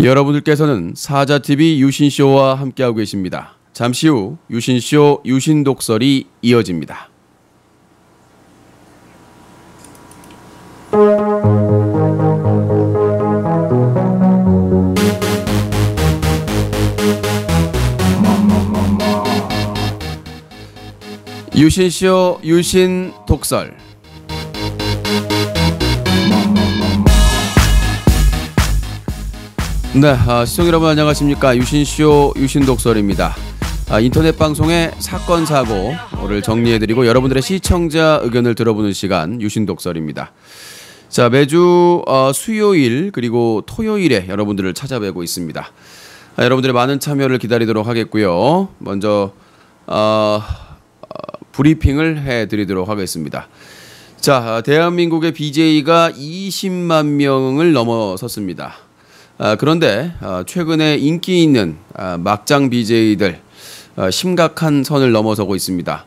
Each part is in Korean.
여러분들께서는 사자TV 유신쇼와 함께하고 계십니다. 잠시 후 유신쇼 유신독설이 이어집니다. 유신쇼 유신독설. 네, 시청자 여러분 안녕하십니까. 유신쇼 유신독설입니다. 인터넷 방송의 사건 사고를 정리해드리고 여러분들의 시청자 의견을 들어보는 시간 유신독설입니다. 자, 매주 수요일 그리고 토요일에 여러분들을 찾아뵈고 있습니다. 여러분들의 많은 참여를 기다리도록 하겠고요. 먼저 브리핑을 해드리도록 하겠습니다. 자, 대한민국의 BJ가 20만 명을 넘어섰습니다. 그런데 최근에 인기 있는 막장 BJ들 심각한 선을 넘어서고 있습니다.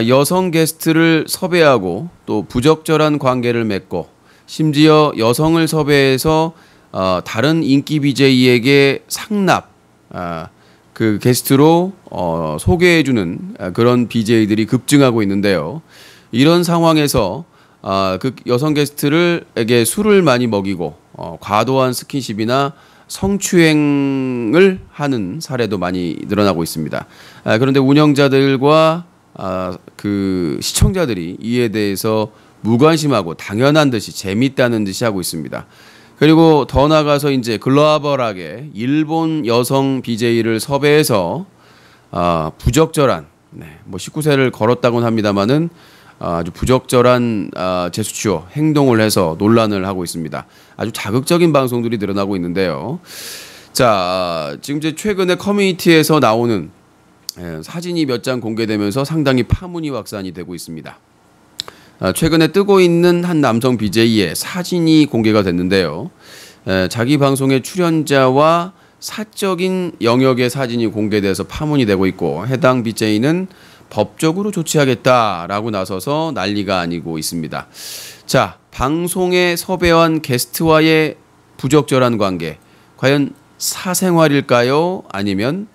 여성 게스트를 섭외하고 또 부적절한 관계를 맺고 심지어 여성을 섭외해서 다른 인기 BJ에게 상납 그 게스트로 소개해주는 그런 BJ들이 급증하고 있는데요. 이런 상황에서 그 여성 게스트에게 술을 많이 먹이고 과도한 스킨십이나 성추행을 하는 사례도 많이 늘어나고 있습니다. 그런데 운영자들과 그 시청자들이 이에 대해서 무관심하고 당연한 듯이 재밌다는 듯이 하고 있습니다. 그리고 더 나아가서 이제 글로벌하게 일본 여성 BJ를 섭외해서 부적절한 뭐 19세를 걸었다고는 합니다만은 아주 부적절한 제스처 행동을 해서 논란을 하고 있습니다. 아주 자극적인 방송들이 늘어나고 있는데요. 자, 지금 이제 최근에 커뮤니티에서 나오는 사진이 몇 장 공개되면서 상당히 파문이 확산이 되고 있습니다. 최근에 뜨고 있는 한 남성 BJ의 사진이 공개가 됐는데요. 자기 방송의 출연자와 사적인 영역의 사진이 공개돼서 파문이 되고 있고 해당 BJ는 법적으로 조치하겠다라고 나서서 난리가 아니고 있습니다. 자, 방송에 섭외한 게스트와의 부적절한 관계, 과연 사생활일까요? 아니면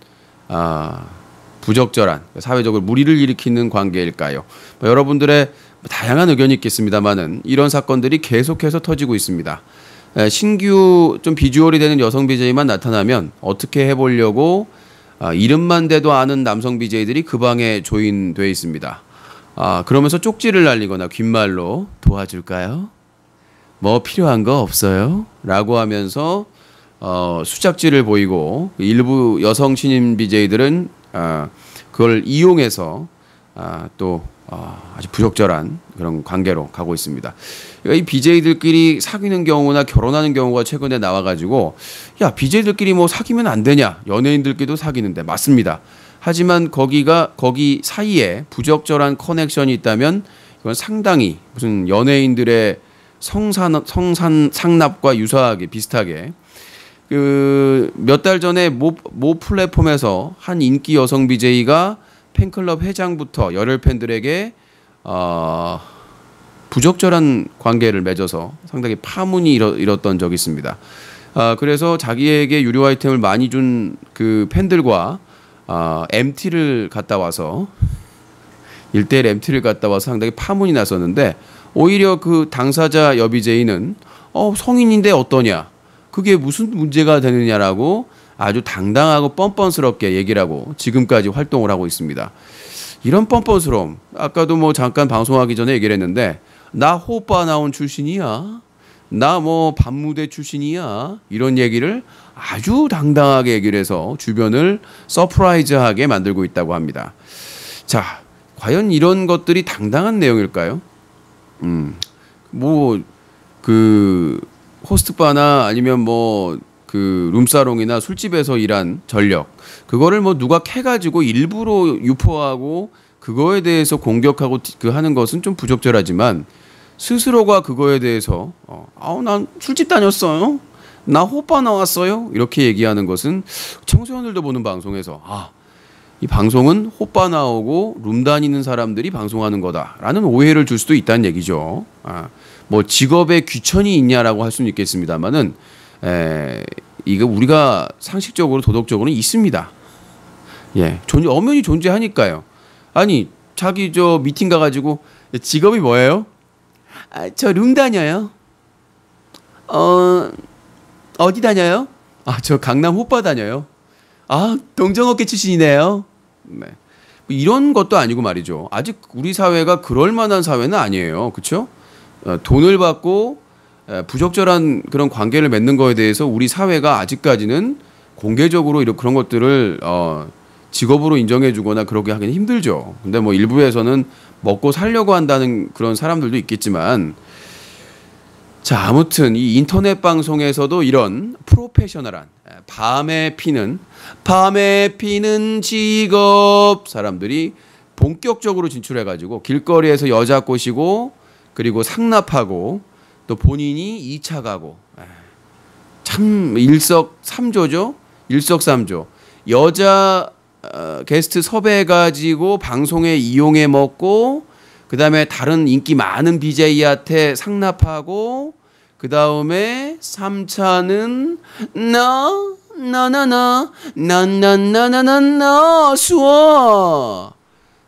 부적절한 사회적으로 무리를 일으키는 관계일까요? 여러분들의 다양한 의견이 있겠습니다만은 이런 사건들이 계속해서 터지고 있습니다. 신규 좀 비주얼이 되는 여성 BJ만 나타나면 어떻게 해보려고 이름만 대도 아는 남성 BJ들이 그 방에 조인돼 있습니다. 그러면서 쪽지를 날리거나 귓말로 도와줄까요? 뭐 필요한 거 없어요? 라고 하면서 수작질을 보이고 일부 여성 신인 BJ들은 그걸 이용해서 또 아주 부적절한 그런 관계로 가고 있습니다. 이 BJ들끼리 사귀는 경우나 결혼하는 경우가 최근에 나와가지고 야, BJ들끼리 뭐 사귀면 안 되냐? 연예인들끼리도 사귀는데 맞습니다. 하지만 거기 사이에 부적절한 커넥션이 있다면 이건 상당히 무슨 연예인들의 상납과 유사하게 비슷하게 그 몇 달 전에 모 플랫폼에서 한 인기 여성 BJ가 팬클럽 회장부터 열혈 팬들에게 부적절한 관계를 맺어서 상당히 파문이 일었던 적이 있습니다. 그래서 자기에게 유료 아이템을 많이 준 그 팬들과 MT를 갔다 와서 1대1 MT를 갔다 와서 상당히 파문이 났었는데 오히려 그 당사자 여비제이는 성인인데 어떠냐? 그게 무슨 문제가 되느냐라고 아주 당당하고 뻔뻔스럽게 얘기를 하고 지금까지 활동을 하고 있습니다. 이런 뻔뻔스러움, 아까도 뭐 잠깐 방송하기 전에 얘기를 했는데 나 호빠 나온 출신이야, 나 뭐 밤무대 출신이야, 이런 얘기를 아주 당당하게 얘기를 해서 주변을 서프라이즈하게 만들고 있다고 합니다. 자, 과연 이런 것들이 당당한 내용일까요? 뭐 그 호스트바나 아니면 뭐 그 룸사롱이나 술집에서 일한 전력, 그거를 뭐 누가 캐가지고 일부러 유포하고 그거에 대해서 공격하고 그 하는 것은 좀 부적절하지만 스스로가 그거에 대해서 난 술집 다녔어요, 나 호빠 나왔어요, 이렇게 얘기하는 것은 청소년들도 보는 방송에서 이 방송은 호빠 나오고 룸 다니는 사람들이 방송하는 거다라는 오해를 줄 수도 있다는 얘기죠. 뭐 직업에 귀천이 있냐라고 할 수는 있겠습니다만은 이거 우리가 상식적으로 도덕적으로는 있습니다. 예, 엄연히 존재하니까요. 아니 자기 저 미팅 가가지고 직업이 뭐예요? 아, 저 룸 다녀요. 어디 다녀요? 아, 저 강남 호빠 다녀요. 아, 동정업계 출신이네요. 네. 이런 것도 아니고 말이죠. 아직 우리 사회가 그럴 만한 사회는 아니에요. 그렇죠? 돈을 받고 부적절한 그런 관계를 맺는 거에 대해서 우리 사회가 아직까지는 공개적으로 이런 그런 것들을 직업으로 인정해주거나 그러게 하기는 힘들죠. 근데 뭐 일부에서는 먹고 살려고 한다는 그런 사람들도 있겠지만, 자, 아무튼 이 인터넷 방송에서도 이런 프로페셔널한 밤에 피는 직업 사람들이 본격적으로 진출해가지고 길거리에서 여자 꼬시고 그리고 상납하고 또 본인이 2차 가고, 참 일석삼조죠. 일석삼조. 여자 게스트 섭외해가지고 방송에 이용해 먹고, 그 다음에 다른 인기 많은 BJ한테 상납하고, 그 다음에 3차는 나나나나나나나나나나 수어.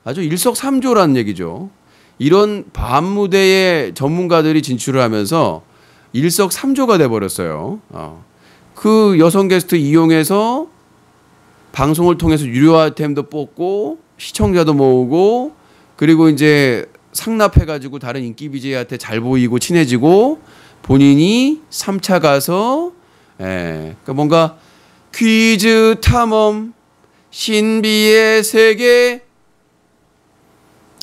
아주 일석삼조라는 얘기죠. 이런 밤 무대에 전문가들이 진출을 하면서 일석삼조가 돼버렸어요. 그 여성 게스트 이용해서 방송을 통해서 유료 아이템도 뽑고 시청자도 모으고, 그리고 이제 상납해가지고 다른 인기 BJ한테 잘 보이고 친해지고, 본인이 3차 가서 그러니까 뭔가 퀴즈 탐험 신비의 세계,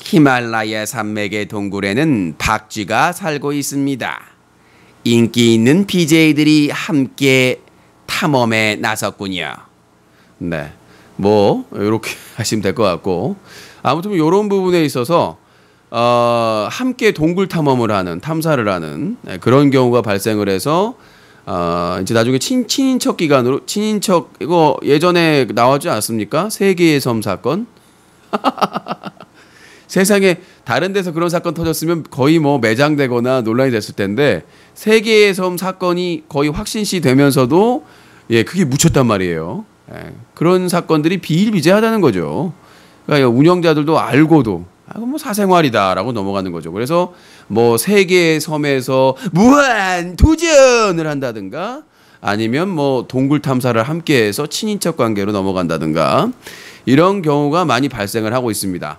히말라야 산맥의 동굴에는 박쥐가 살고 있습니다. 인기 있는 BJ들이 함께 탐험에 나섰군요. 네, 뭐 이렇게 하시면 될 것 같고, 아무튼 이런 부분에 있어서 함께 동굴 탐험을 하는, 탐사를 하는 그런 경우가 발생을 해서 이제 나중에 친인척 기간으로, 친인척 이거 예전에 나왔지 않습니까? 세계의 섬 사건. 세상에 다른 데서 그런 사건 터졌으면 거의 뭐 매장되거나 논란이 됐을 텐데, 세계의 섬 사건이 거의 확신시 되면서도 그게 묻혔단 말이에요. 그런 사건들이 비일비재하다는 거죠. 그러니까 운영자들도 알고도 뭐 사생활이다라고 넘어가는 거죠. 그래서 뭐 세계의 섬에서 무한 도전을 한다든가, 아니면 뭐 동굴 탐사를 함께해서 친인척 관계로 넘어간다든가, 이런 경우가 많이 발생을 하고 있습니다.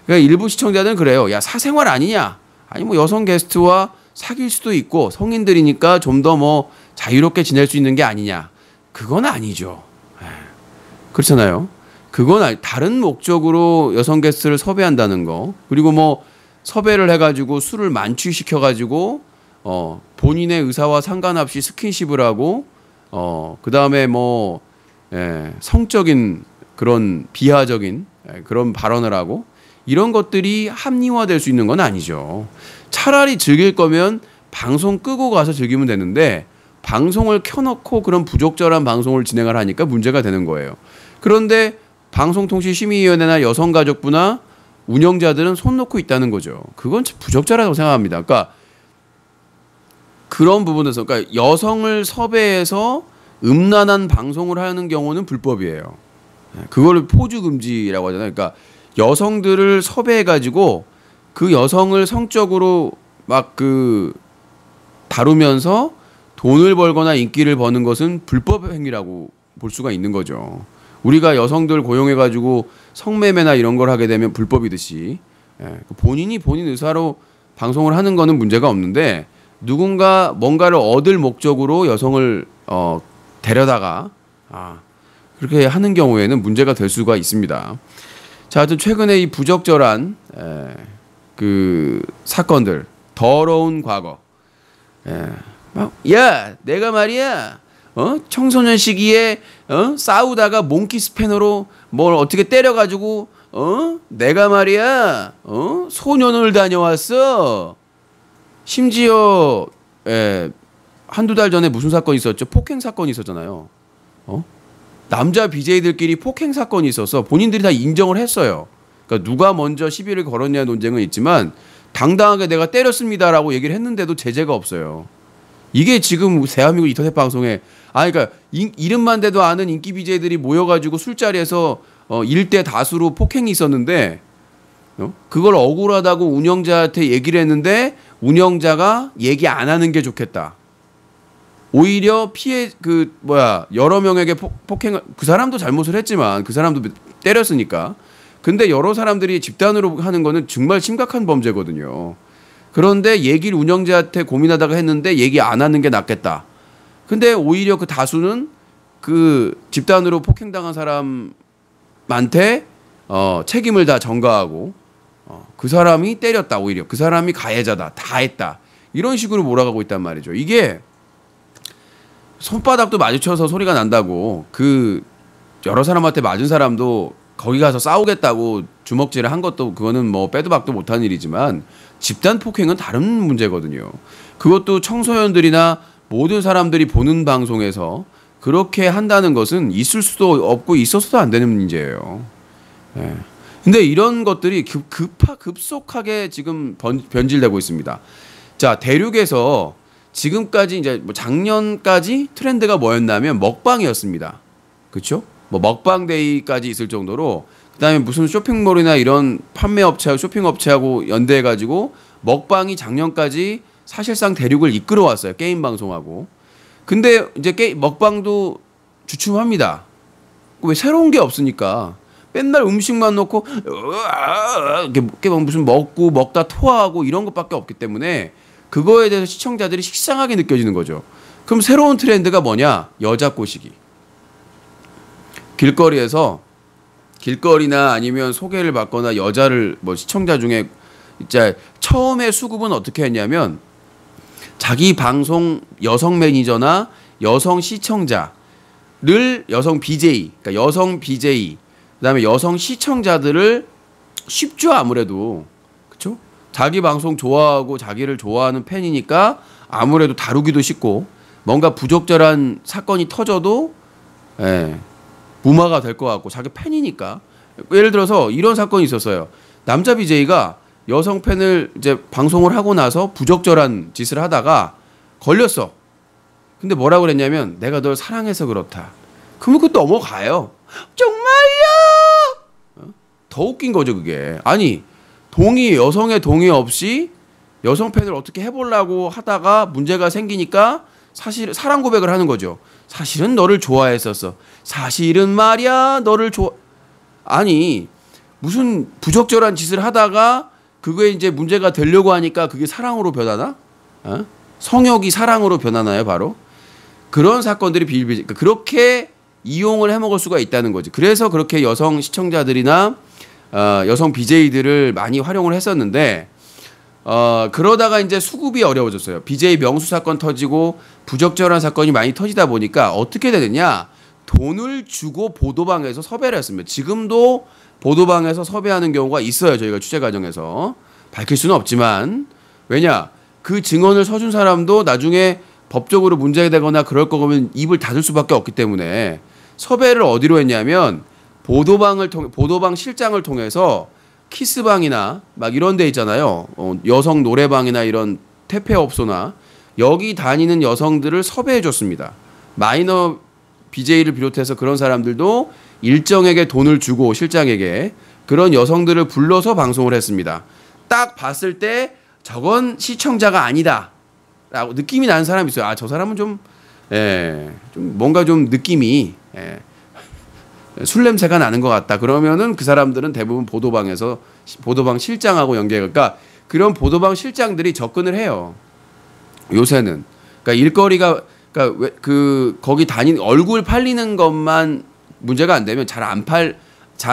그러니까 일부 시청자들은 그래요. 야, 사생활 아니냐? 아니 뭐 여성 게스트와 사귈 수도 있고 성인들이니까 좀 더 뭐 자유롭게 지낼 수 있는 게 아니냐? 그건 아니죠. 그렇잖아요. 그건 다른 목적으로 여성 게스트를 섭외한다는 거, 그리고 뭐 섭외를 해가지고 술을 만취시켜가지고 본인의 의사와 상관없이 스킨십을 하고, 그 다음에 뭐 성적인 그런 비하적인 그런 발언을 하고, 이런 것들이 합리화될 수 있는 건 아니죠. 차라리 즐길 거면 방송 끄고 가서 즐기면 되는데, 방송을 켜놓고 그런 부적절한 방송을 진행을 하니까 문제가 되는 거예요. 그런데 방송통신심의위원회나 여성가족부나 운영자들은 손 놓고 있다는 거죠. 그건 부적절하다고 생각합니다. 그러니까 그런 부분에서, 그러니까 여성을 섭외해서 음란한 방송을 하는 경우는 불법이에요. 그거를 포주금지라고 하잖아요. 그러니까 여성들을 섭외해가지고 그 여성을 성적으로 막 다루면서 돈을 벌거나 인기를 버는 것은 불법 행위라고 볼 수가 있는 거죠. 우리가 여성들 고용해가지고 성매매나 이런 걸 하게 되면 불법이듯이, 본인이 본인 의사로 방송을 하는 거는 문제가 없는데, 누군가 뭔가를 얻을 목적으로 여성을 데려다가 그렇게 하는 경우에는 문제가 될 수가 있습니다. 자, 하여튼 최근에 이 부적절한 그 사건들, 더러운 과거, 야, 내가 말이야, 청소년 시기에 싸우다가 몽키 스패너로 뭘 어떻게 때려가지고 내가 말이야 소년을 다녀왔어. 심지어 한두 달 전에 무슨 사건이 있었죠? 폭행 사건이 있었잖아요. 남자 BJ들끼리 폭행 사건이 있어서 본인들이 다 인정을 했어요. 그러니까 누가 먼저 시비를 걸었냐는 논쟁은 있지만 당당하게 내가 때렸습니다라고 얘기를 했는데도 제재가 없어요. 이게 지금 대한민국 인터넷 방송에 그러니까 이름만 대도 아는 인기 BJ들이 모여가지고 술자리에서 일대 다수로 폭행이 있었는데 그걸 억울하다고 운영자한테 얘기를 했는데 운영자가 얘기 안 하는 게 좋겠다. 오히려 여러 명에게 폭행을 그 사람도 잘못을 했지만 그 사람도 때렸으니까. 근데 여러 사람들이 집단으로 하는 거는 정말 심각한 범죄거든요. 그런데 얘기를 운영자한테 고민하다가 했는데 얘기 안 하는 게 낫겠다. 근데 오히려 그 다수는 그 집단으로 폭행당한 사람한테 책임을 다 전가하고 그 사람이 때렸다. 오히려 그 사람이 가해자다. 다 했다. 이런 식으로 몰아가고 있단 말이죠. 이게 손바닥도 마주쳐서 소리가 난다고 그 여러 사람한테 맞은 사람도 거기 가서 싸우겠다고 주먹질을 한 것도 그거는 뭐 빼도 박도 못한 일이지만 집단 폭행은 다른 문제거든요. 그것도 청소년들이나 모든 사람들이 보는 방송에서 그렇게 한다는 것은 있을 수도 없고 있어서도 안 되는 문제예요. 예. 근데 이런 것들이 급속하게 지금 변질되고 있습니다. 자, 대륙에서 지금까지 이제 뭐 작년까지 트렌드가 뭐였냐면 먹방이었습니다. 그렇죠? 뭐 먹방데이까지 있을 정도로 그다음에 무슨 쇼핑몰이나 이런 판매업체하고 쇼핑업체하고 연대해가지고 먹방이 작년까지 사실상 대륙을 이끌어왔어요. 게임 방송하고. 근데 이제 먹방도 주춤합니다. 왜 새로운 게 없으니까 맨날 음식만 놓고 이렇게 무슨 먹고 먹다 토하고 이런 것밖에 없기 때문에 그거에 대해서 시청자들이 식상하게 느껴지는 거죠. 그럼 새로운 트렌드가 뭐냐? 여자 꼬시기. 길거리나 아니면 소개를 받거나 여자를 뭐 시청자 중에 이제 처음에 수급은 어떻게 했냐면 자기 방송 여성 매니저나 여성 시청자를 여성 BJ, 그러니까 여성 BJ, 그다음에 여성 시청자들을 쉽죠 아무래도 그렇죠? 자기 방송 좋아하고 자기를 좋아하는 팬이니까 아무래도 다루기도 쉽고 뭔가 부적절한 사건이 터져도 무마가 될 것 같고 자기 팬이니까 예를 들어서 이런 사건이 있었어요. 남자 BJ가 여성 팬을 이제 방송을 하고 나서 부적절한 짓을 하다가 걸렸어. 근데 뭐라고 그랬냐면 내가 널 사랑해서 그렇다. 그러면 그거 넘어가요. 정말요? 더 웃긴 거죠 그게. 아니 여성의 동의 없이 여성 팬을 어떻게 해보려고 하다가 문제가 생기니까 사실 사랑 고백을 하는 거죠. 사실은 너를 좋아했었어. 사실은 말이야 너를 아니 무슨 부적절한 짓을 하다가 그게 이제 문제가 되려고 하니까 그게 사랑으로 변하나? 성욕이 사랑으로 변하나요 바로? 그런 사건들이 그렇게 이용을 해먹을 수가 있다는 거지. 그래서 그렇게 여성 시청자들이나 여성 BJ들을 많이 활용을 했었는데 그러다가 이제 수급이 어려워졌어요. BJ 명수 사건 터지고 부적절한 사건이 많이 터지다 보니까 어떻게 되느냐? 돈을 주고 보도방에서 섭외를 했습니다. 지금도 보도방에서 섭외하는 경우가 있어요. 저희가 취재 과정에서 밝힐 수는 없지만 왜냐? 그 증언을 서준 사람도 나중에 법적으로 문제가 되거나 그럴 거면 입을 닫을 수밖에 없기 때문에 섭외를 어디로 했냐면 보도방 실장을 통해서 키스방이나 막 이런 데 있잖아요. 여성 노래방이나 이런 퇴폐업소나 여기 다니는 여성들을 섭외해 줬습니다. 마이너 BJ를 비롯해서 그런 사람들도 일정에게 돈을 주고 실장에게 그런 여성들을 불러서 방송을 했습니다. 딱 봤을 때 저건 시청자가 아니다 라고 느낌이 나는 사람이 있어요. 아, 저 사람은 좀 뭔가 좀 느낌이 술 냄새가 나는 것 같다. 그러면은 그 사람들은 대부분 보도방 실장하고 그러니까 그런 보도방 실장들이 접근을 해요. 요새는. 그러니까 일거리가 거기 얼굴 팔리는 것만 문제가 안 되면 잘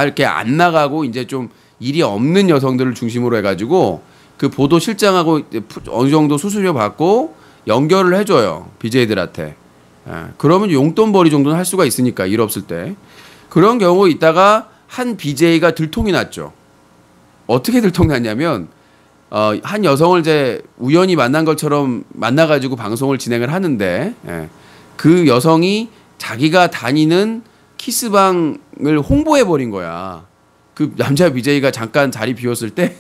이렇게 안 나가고 이제 좀 일이 없는 여성들을 중심으로 해가지고 그 보도 실장하고 어느 정도 수수료 받고 연결을 해줘요. BJ들한테. 그러면 용돈벌이 정도는 할 수가 있으니까 일 없을 때. 그런 경우 있다가 한 BJ가 들통이 났죠. 어떻게 들통이 났냐면 한 여성을 이제 우연히 만난 것처럼 만나가지고 방송을 진행을 하는데 그 여성이 자기가 다니는 키스방을 홍보해버린 거야. 그 남자 BJ가 잠깐 자리 비웠을 때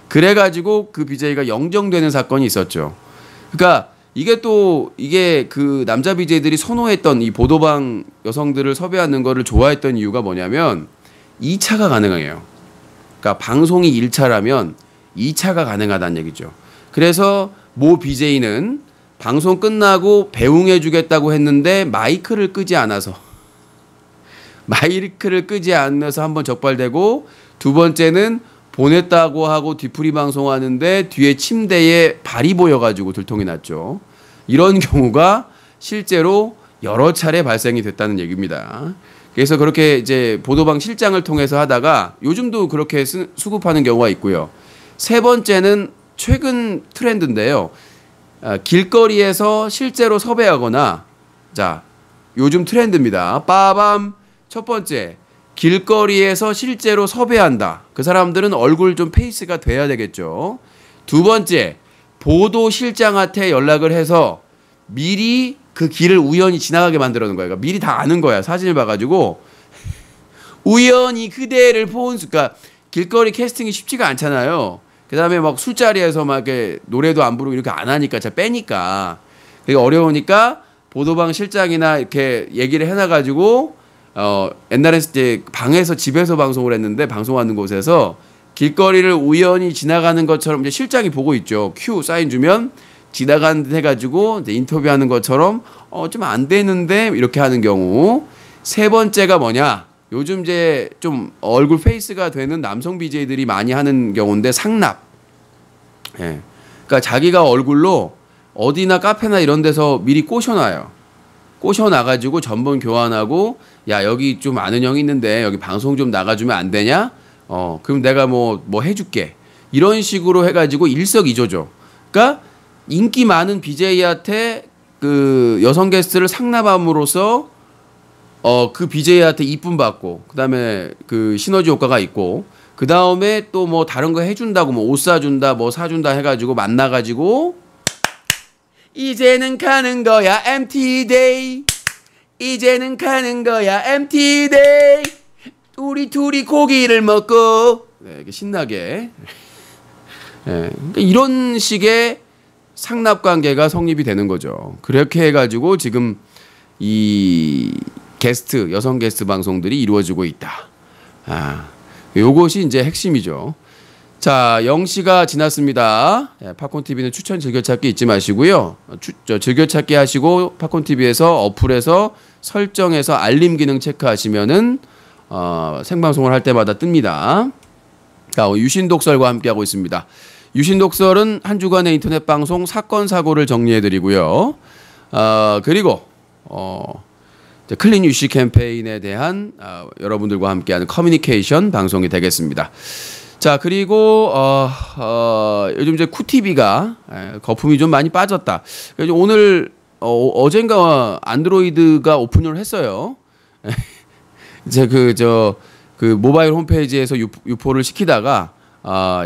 그래가지고 그 BJ가 영정되는 사건이 있었죠. 그러니까 이게 그 남자 BJ들이 선호했던 이 보도방 여성들을 섭외하는 거를 좋아했던 이유가 뭐냐면 2차가 가능해요. 그러니까 방송이 1차라면 2차가 가능하다는 얘기죠. 그래서 모 BJ는 방송 끝나고 배웅해 주겠다고 했는데 마이크를 끄지 않아서 한번 적발되고, 두 번째는 보냈다고 하고 뒤풀이 방송하는데 뒤에 침대에 발이 보여가지고 들통이 났죠. 이런 경우가 실제로 여러 차례 발생이 됐다는 얘기입니다. 그래서 그렇게 이제 보도방 실장을 통해서 하다가 요즘도 그렇게 수급하는 경우가 있고요. 세 번째는 최근 트렌드인데요. 길거리에서 실제로 섭외하거나, 자, 요즘 트렌드입니다. 빠밤. 첫 번째, 길거리에서 실제로 섭외한다. 그 사람들은 얼굴 좀 페이스가 돼야 되겠죠. 두 번째, 보도실장한테 연락을 해서 미리 그 길을 우연히 지나가게 만들어놓은 거예요. 그러니까 미리 다 아는 거야. 사진을 봐가지고 우연히 그대를 본, 그러니까 길거리 캐스팅이 쉽지가 않잖아요. 그 다음에 막 술자리에서 막 이렇게 노래도 안 부르고 이렇게 안 하니까 잘 빼니까 그게 어려우니까 보도방 실장이나 이렇게 얘기를 해놔가지고 옛날에 이제 방에서 집에서 방송을 했는데, 방송하는 곳에서 길거리를 우연히 지나가는 것처럼 이제 실장이 보고 있죠. 큐 사인 주면 지나가는 듯 해가지고 이제 인터뷰하는 것처럼 좀 안 되는데 이렇게 하는 경우. 세 번째가 뭐냐? 요즘 이제 좀 얼굴 페이스가 되는 남성 BJ들이 많이 하는 경우인데, 상납. 예. 그러니까 자기가 얼굴로 어디나 카페나 이런 데서 미리 꼬셔놔요. 꼬셔놔가지고 전번 교환하고, 야, 여기 좀 아는 형이 있는데 여기 방송 좀 나가주면 안 되냐? 그럼 내가 뭐 해줄게. 이런 식으로 해가지고 일석이조죠. 그러니까 인기 많은 BJ한테 그 여성 게스트를 상납함으로써 그 BJ한테 이쁨 받고, 그 다음에 그 시너지 효과가 있고, 그 다음에 또 뭐 다른 거 해준다고, 뭐 옷 사준다, 뭐 사준다 해가지고 만나가지고, 이제는 가는 거야 MT-데이, 이제는 가는 거야 MT-데이, 우리 둘이 고기를 먹고, 네, 이렇게 신나게. 네, 그러니까 이런 식의 상납 관계가 성립이 되는 거죠. 그렇게 해가지고 지금 이 게스트, 여성 게스트 방송들이 이루어지고 있다. 요것이 이제 핵심이죠. 자, 0시가 지났습니다. 팝콘TV는 추천 즐겨찾기 잊지 마시고요. 즐겨찾기 하시고 팝콘TV에서 어플에서 설정해서 알림 기능 체크하시면은 생방송을 할 때마다 뜹니다. 자, 유신독설과 함께하고 있습니다. 유신독설은 한 주간의 인터넷 방송 사건 사고를 정리해드리고요. 그리고 클린 유시 캠페인에 대한 여러분들과 함께하는 커뮤니케이션 방송이 되겠습니다. 자, 그리고 요즘 이제 쿠티비가 거품이 좀 많이 빠졌다. 오늘 어젠가 안드로이드가 오픈을 했어요. 이제 그 모바일 홈페이지에서 유포를 시키다가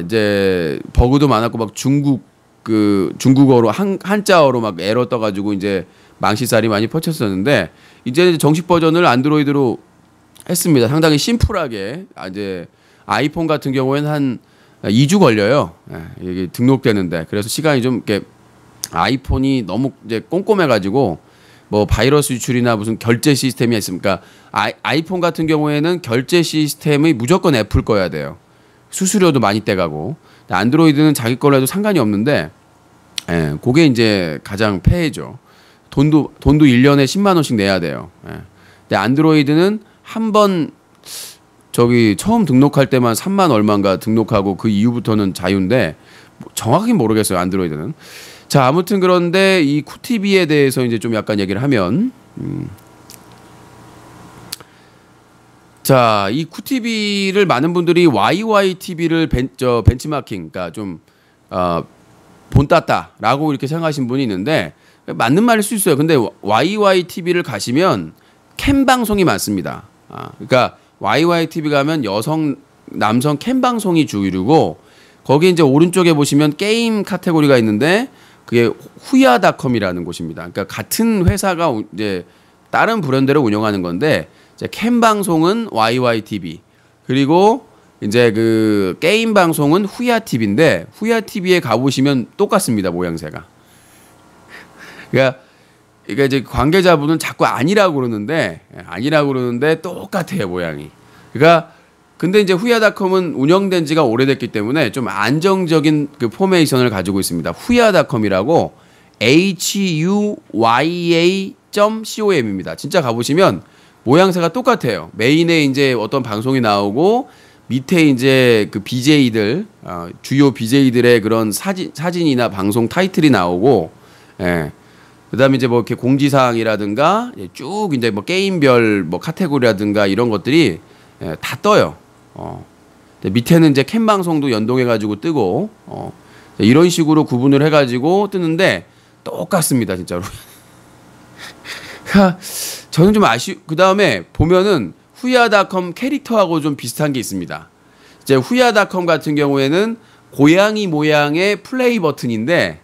이제 버그도 많았고 막 중국어로 한자어로 막 에러 떠가지고 이제 망신살이 많이 퍼쳤었는데, 이제 정식 버전을 안드로이드로 했습니다. 상당히 심플하게. 이제 아이폰 같은 경우에는 한 2주 걸려요. 이게 등록되는데. 그래서 시간이 좀 이렇게, 아이폰이 너무 이제 꼼꼼해가지고 뭐 바이러스 유출이나 무슨 결제 시스템이 있습니까? 아이폰 같은 경우에는 결제 시스템이 무조건 애플 거야 돼요. 수수료도 많이 떼가고. 안드로이드는 자기 걸로 해도 상관이 없는데, 그게 이제 가장 폐해죠. 돈도 1년에 10만 원씩 내야 돼요. 근데 안드로이드는 한번 처음 등록할 때만 3만 얼마인가 등록하고 그 이후부터는 자유인데, 정확히 모르겠어요, 안드로이드는. 자, 아무튼 그런데 이 쿠티비에 대해서 이제 좀 약간 얘기를 하면, 자, 이 쿠티비를 많은 분들이 YYTV를 벤치마킹, 그러니까 좀 본땄다라고 이렇게 생각하신 분이 있는데, 맞는 말일 수 있어요. 근데 YYTV를 가시면 캠 방송이 많습니다. 그러니까 YYTV 가면 남성 캠 방송이 주류고, 거기 이제 오른쪽에 보시면 게임 카테고리가 있는데, 그게 후야닷컴이라는 곳입니다. 그러니까 같은 회사가 이제 다른 브랜드를 운영하는 건데, 이제 캠 방송은 YYTV, 그리고 이제 그 게임 방송은 후야TV인데, 후야TV에 가보시면 똑같습니다, 모양새가. 그러니까 이제 관계자분은 자꾸 아니라고 그러는데 똑같아요, 모양이. 그러니까 근데 이제 후야닷컴은 운영된 지가 오래됐기 때문에 좀 안정적인 그 포메이션을 가지고 있습니다. 후야닷컴이라고 huya.com입니다. 진짜 가보시면 모양새가 똑같아요. 메인에 이제 어떤 방송이 나오고 밑에 이제 그 BJ들 주요 BJ들의 그런 사진이나 방송 타이틀이 나오고, 예. 그다음에 이제 뭐 이렇게 공지사항이라든가 쭉 이제 뭐 게임별 뭐 카테고리라든가 이런 것들이 다 떠요. 밑에는 이제 캠 방송도 연동해가지고 뜨고, 이런 식으로 구분을 해가지고 뜨는데 똑같습니다, 진짜로. 저는 좀 그 다음에 보면은 후야닷컴 캐릭터하고 좀 비슷한 게 있습니다. 이제 후야닷컴 같은 경우에는 고양이 모양의 플레이 버튼인데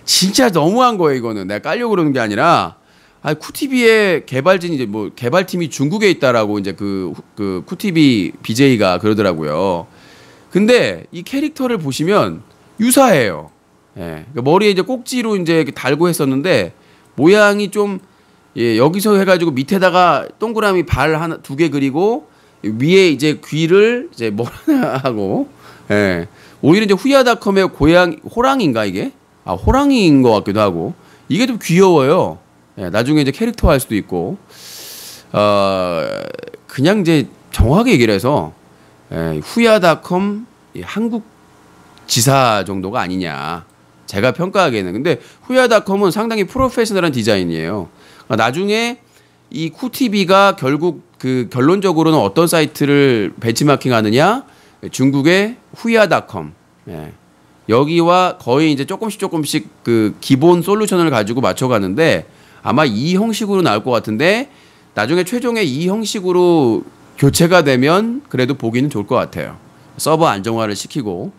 진짜 너무한 거예요, 이거는. 내가 깔려고 그러는 게 아니라, 쿠티비의 개발진이 이제 뭐 개발팀이 중국에 있다라고 이제 그 쿠티비 BJ가 그러더라고요. 근데 이 캐릭터를 보시면 유사해요. 예. 그러니까 머리에 이제 꼭지로 이제 달고 했었는데 모양이 좀, 예, 여기서 해가지고 밑에다가 동그라미 발 하나, 2개 그리고 위에 이제 귀를 이제 뭐 하나 하고, 예. 오히려 이제 후야닷컴의 호랑이인가 이게? 호랑이인 것 같기도 하고, 이게 좀 귀여워요. 예, 나중에 이제 캐릭터 할 수도 있고, 그냥 이제 정확하게 얘기를 해서, 후야닷컴 한국 지사 정도가 아니냐. 제가 평가하기에는. 근데 후야닷컴은 상당히 프로페셔널한 디자인이에요. 나중에 이 쿠티비가 결국 그 결론적으로는 어떤 사이트를 벤치마킹 하느냐? 중국의 후야닷컴. 예. 여기와 거의 이제 조금씩 그 기본 솔루션을 가지고 맞춰가는데 아마 이 형식으로 나올 것 같은데 나중에 최종에 이 형식으로 교체가 되면 그래도 보기는 좋을 것 같아요. 서버 안정화를 시키고,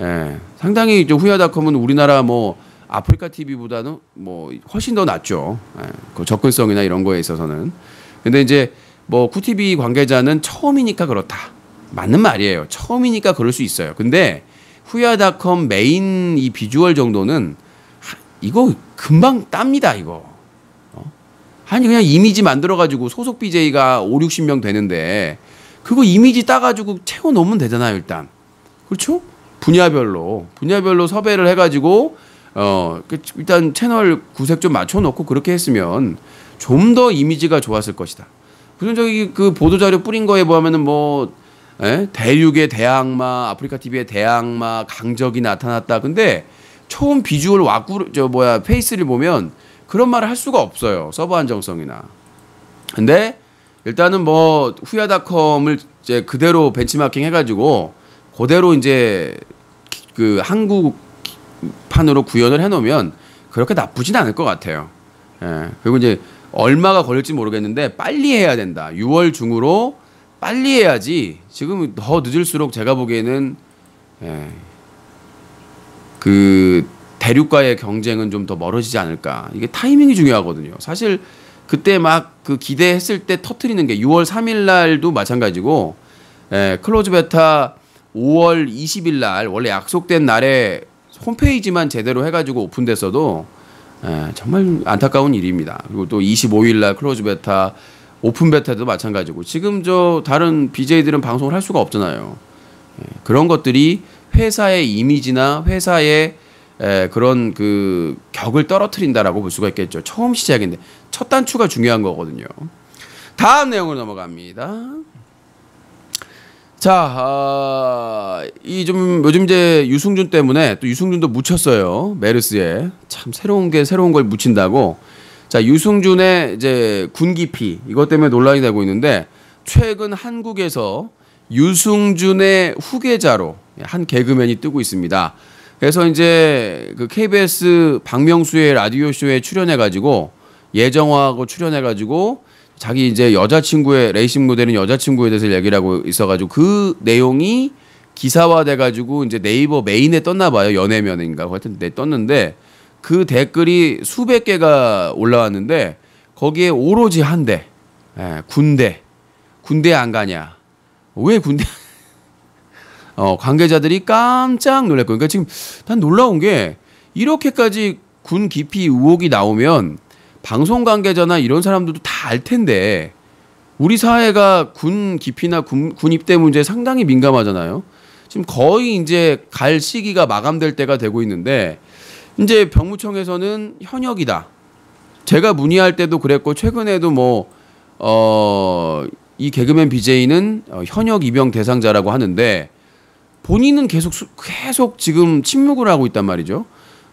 예. 상당히 이제 후야닷컴은 우리나라 뭐 아프리카 TV보다는 뭐 훨씬 더 낫죠. 예. 그 접근성이나 이런 거에 있어서는. 근데 이제 뭐 쿠티비 관계자는 처음이니까 그렇다. 맞는 말이에요. 처음이니까 그럴 수 있어요. 근데 후야닷컴 메인 이 비주얼 정도는 이거 금방 땁니다, 이거. 아니 그냥 이미지 만들어가지고 소속 BJ가 5, 60명 되는데 그거 이미지 따가지고 채워 넣으면 되잖아요, 일단. 그렇죠? 분야별로 섭외를 해가지고 일단 채널 구색 좀 맞춰놓고 그렇게 했으면 좀 더 이미지가 좋았을 것이다. 무슨 저기 그 보도자료 뿌린 거에 보면은 뭐 대륙의 대악마, 아프리카 TV의 대악마, 강적이 나타났다. 근데 처음 비주얼 페이스를 보면 그런 말을 할 수가 없어요. 서버 안정성이나. 근데 일단은 뭐 후야닷컴을 이제 그대로 벤치마킹 해가지고 그대로 이제 그 한국판으로 구현을 해놓으면 그렇게 나쁘진 않을 것 같아요. 예. 그리고 이제 얼마가 걸릴지 모르겠는데 빨리 해야 된다. 6월 중으로 빨리 해야지. 지금 더 늦을수록 제가 보기에는 그 대륙과의 경쟁은 좀 더 멀어지지 않을까. 이게 타이밍이 중요하거든요. 사실 그때 막 그 기대했을 때 터트리는 게 6월 3일 날도 마찬가지고, 클로즈 베타 5월 20일 날 원래 약속된 날에 홈페이지만 제대로 해가지고 오픈됐어도 정말 안타까운 일입니다. 그리고 또 25일 날 클로즈 베타 오픈 베타도 마찬가지고 지금 저 다른 BJ들은 방송을 할 수가 없잖아요. 그런 것들이 회사의 이미지나 회사의 그런 그 격을 떨어뜨린다라고 볼 수가 있겠죠. 처음 시작인데 첫 단추가 중요한 거거든요. 다음 내용으로 넘어갑니다. 자, 이 좀 요즘 이제 유승준 때문에 또 유승준도 묻혔어요. 메르스에 참 새로운 걸 묻힌다고. 자, 유승준의 이제 군기피 이것 때문에 논란이 되고 있는데 최근 한국에서 유승준의 후계자로 한 개그맨이 뜨고 있습니다. 그래서 이제 그 KBS 박명수의 라디오 쇼에 출연해가지고 예정화하고 출연해가지고 자기 이제 여자친구의 레이싱 모델인 여자친구에 대해서 얘기를 하고 있어가지고 그 내용이 기사화돼가지고 이제 네이버 메인에 떴나 봐요. 연예면인가 하여튼 떴는데 그 댓글이 수백 개가 올라왔는데 거기에 오로지 한 대, 군대 안 가냐? 왜 군대? 관계자들이 깜짝 놀랐고, 그러니까 지금 난 놀라운 게 이렇게까지 군 기피 의혹이 나오면 방송 관계자나 이런 사람들도 다 알 텐데 우리 사회가 군 기피나 군 입대 문제에 상당히 민감하잖아요. 지금 거의 이제 갈 시기가 마감될 때가 되고 있는데 이제 병무청에서는 현역이다. 제가 문의할 때도 그랬고 최근에도 이 개그맨 BJ는 현역 입영 대상자라고 하는데 본인은 계속 지금 침묵을 하고 있단 말이죠.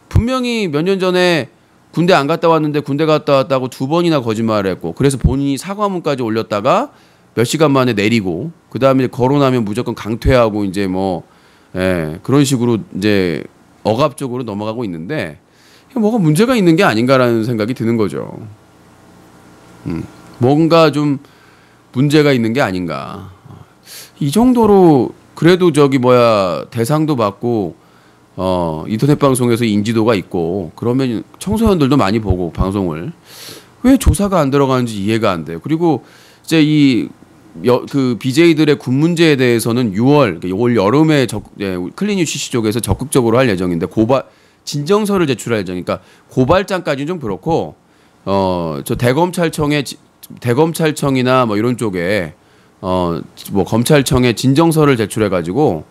분명히 몇 년 전에 군대 안 갔다 왔는데 군대 갔다 왔다고 2번이나 거짓말을 했고 그래서 본인이 사과문까지 올렸다가 몇 시간 만에 내리고 그다음에 거론하면 무조건 강퇴하고 이제 그런 식으로 이제 억압적으로 넘어가고 있는데 뭐가 문제가 있는 게 아닌가라는 생각이 드는 거죠. 뭔가 좀 문제가 있는 게 아닌가. 이 정도로 그래도 대상도 받고 인터넷 방송에서 인지도가 있고 그러면 청소년들도 많이 보고 방송을 왜 조사가 안 들어가는지 이해가 안 돼요. 그리고 이제 그 BJ들의 군 문제에 대해서는 6월 올 여름에 클린 UCC 쪽에서 적극적으로 할 예정인데 진정서를 제출할 예정이니까 고발장까지는 좀 그렇고 저 대검찰청이나 이런 쪽에 검찰청에 진정서를 제출해 가지고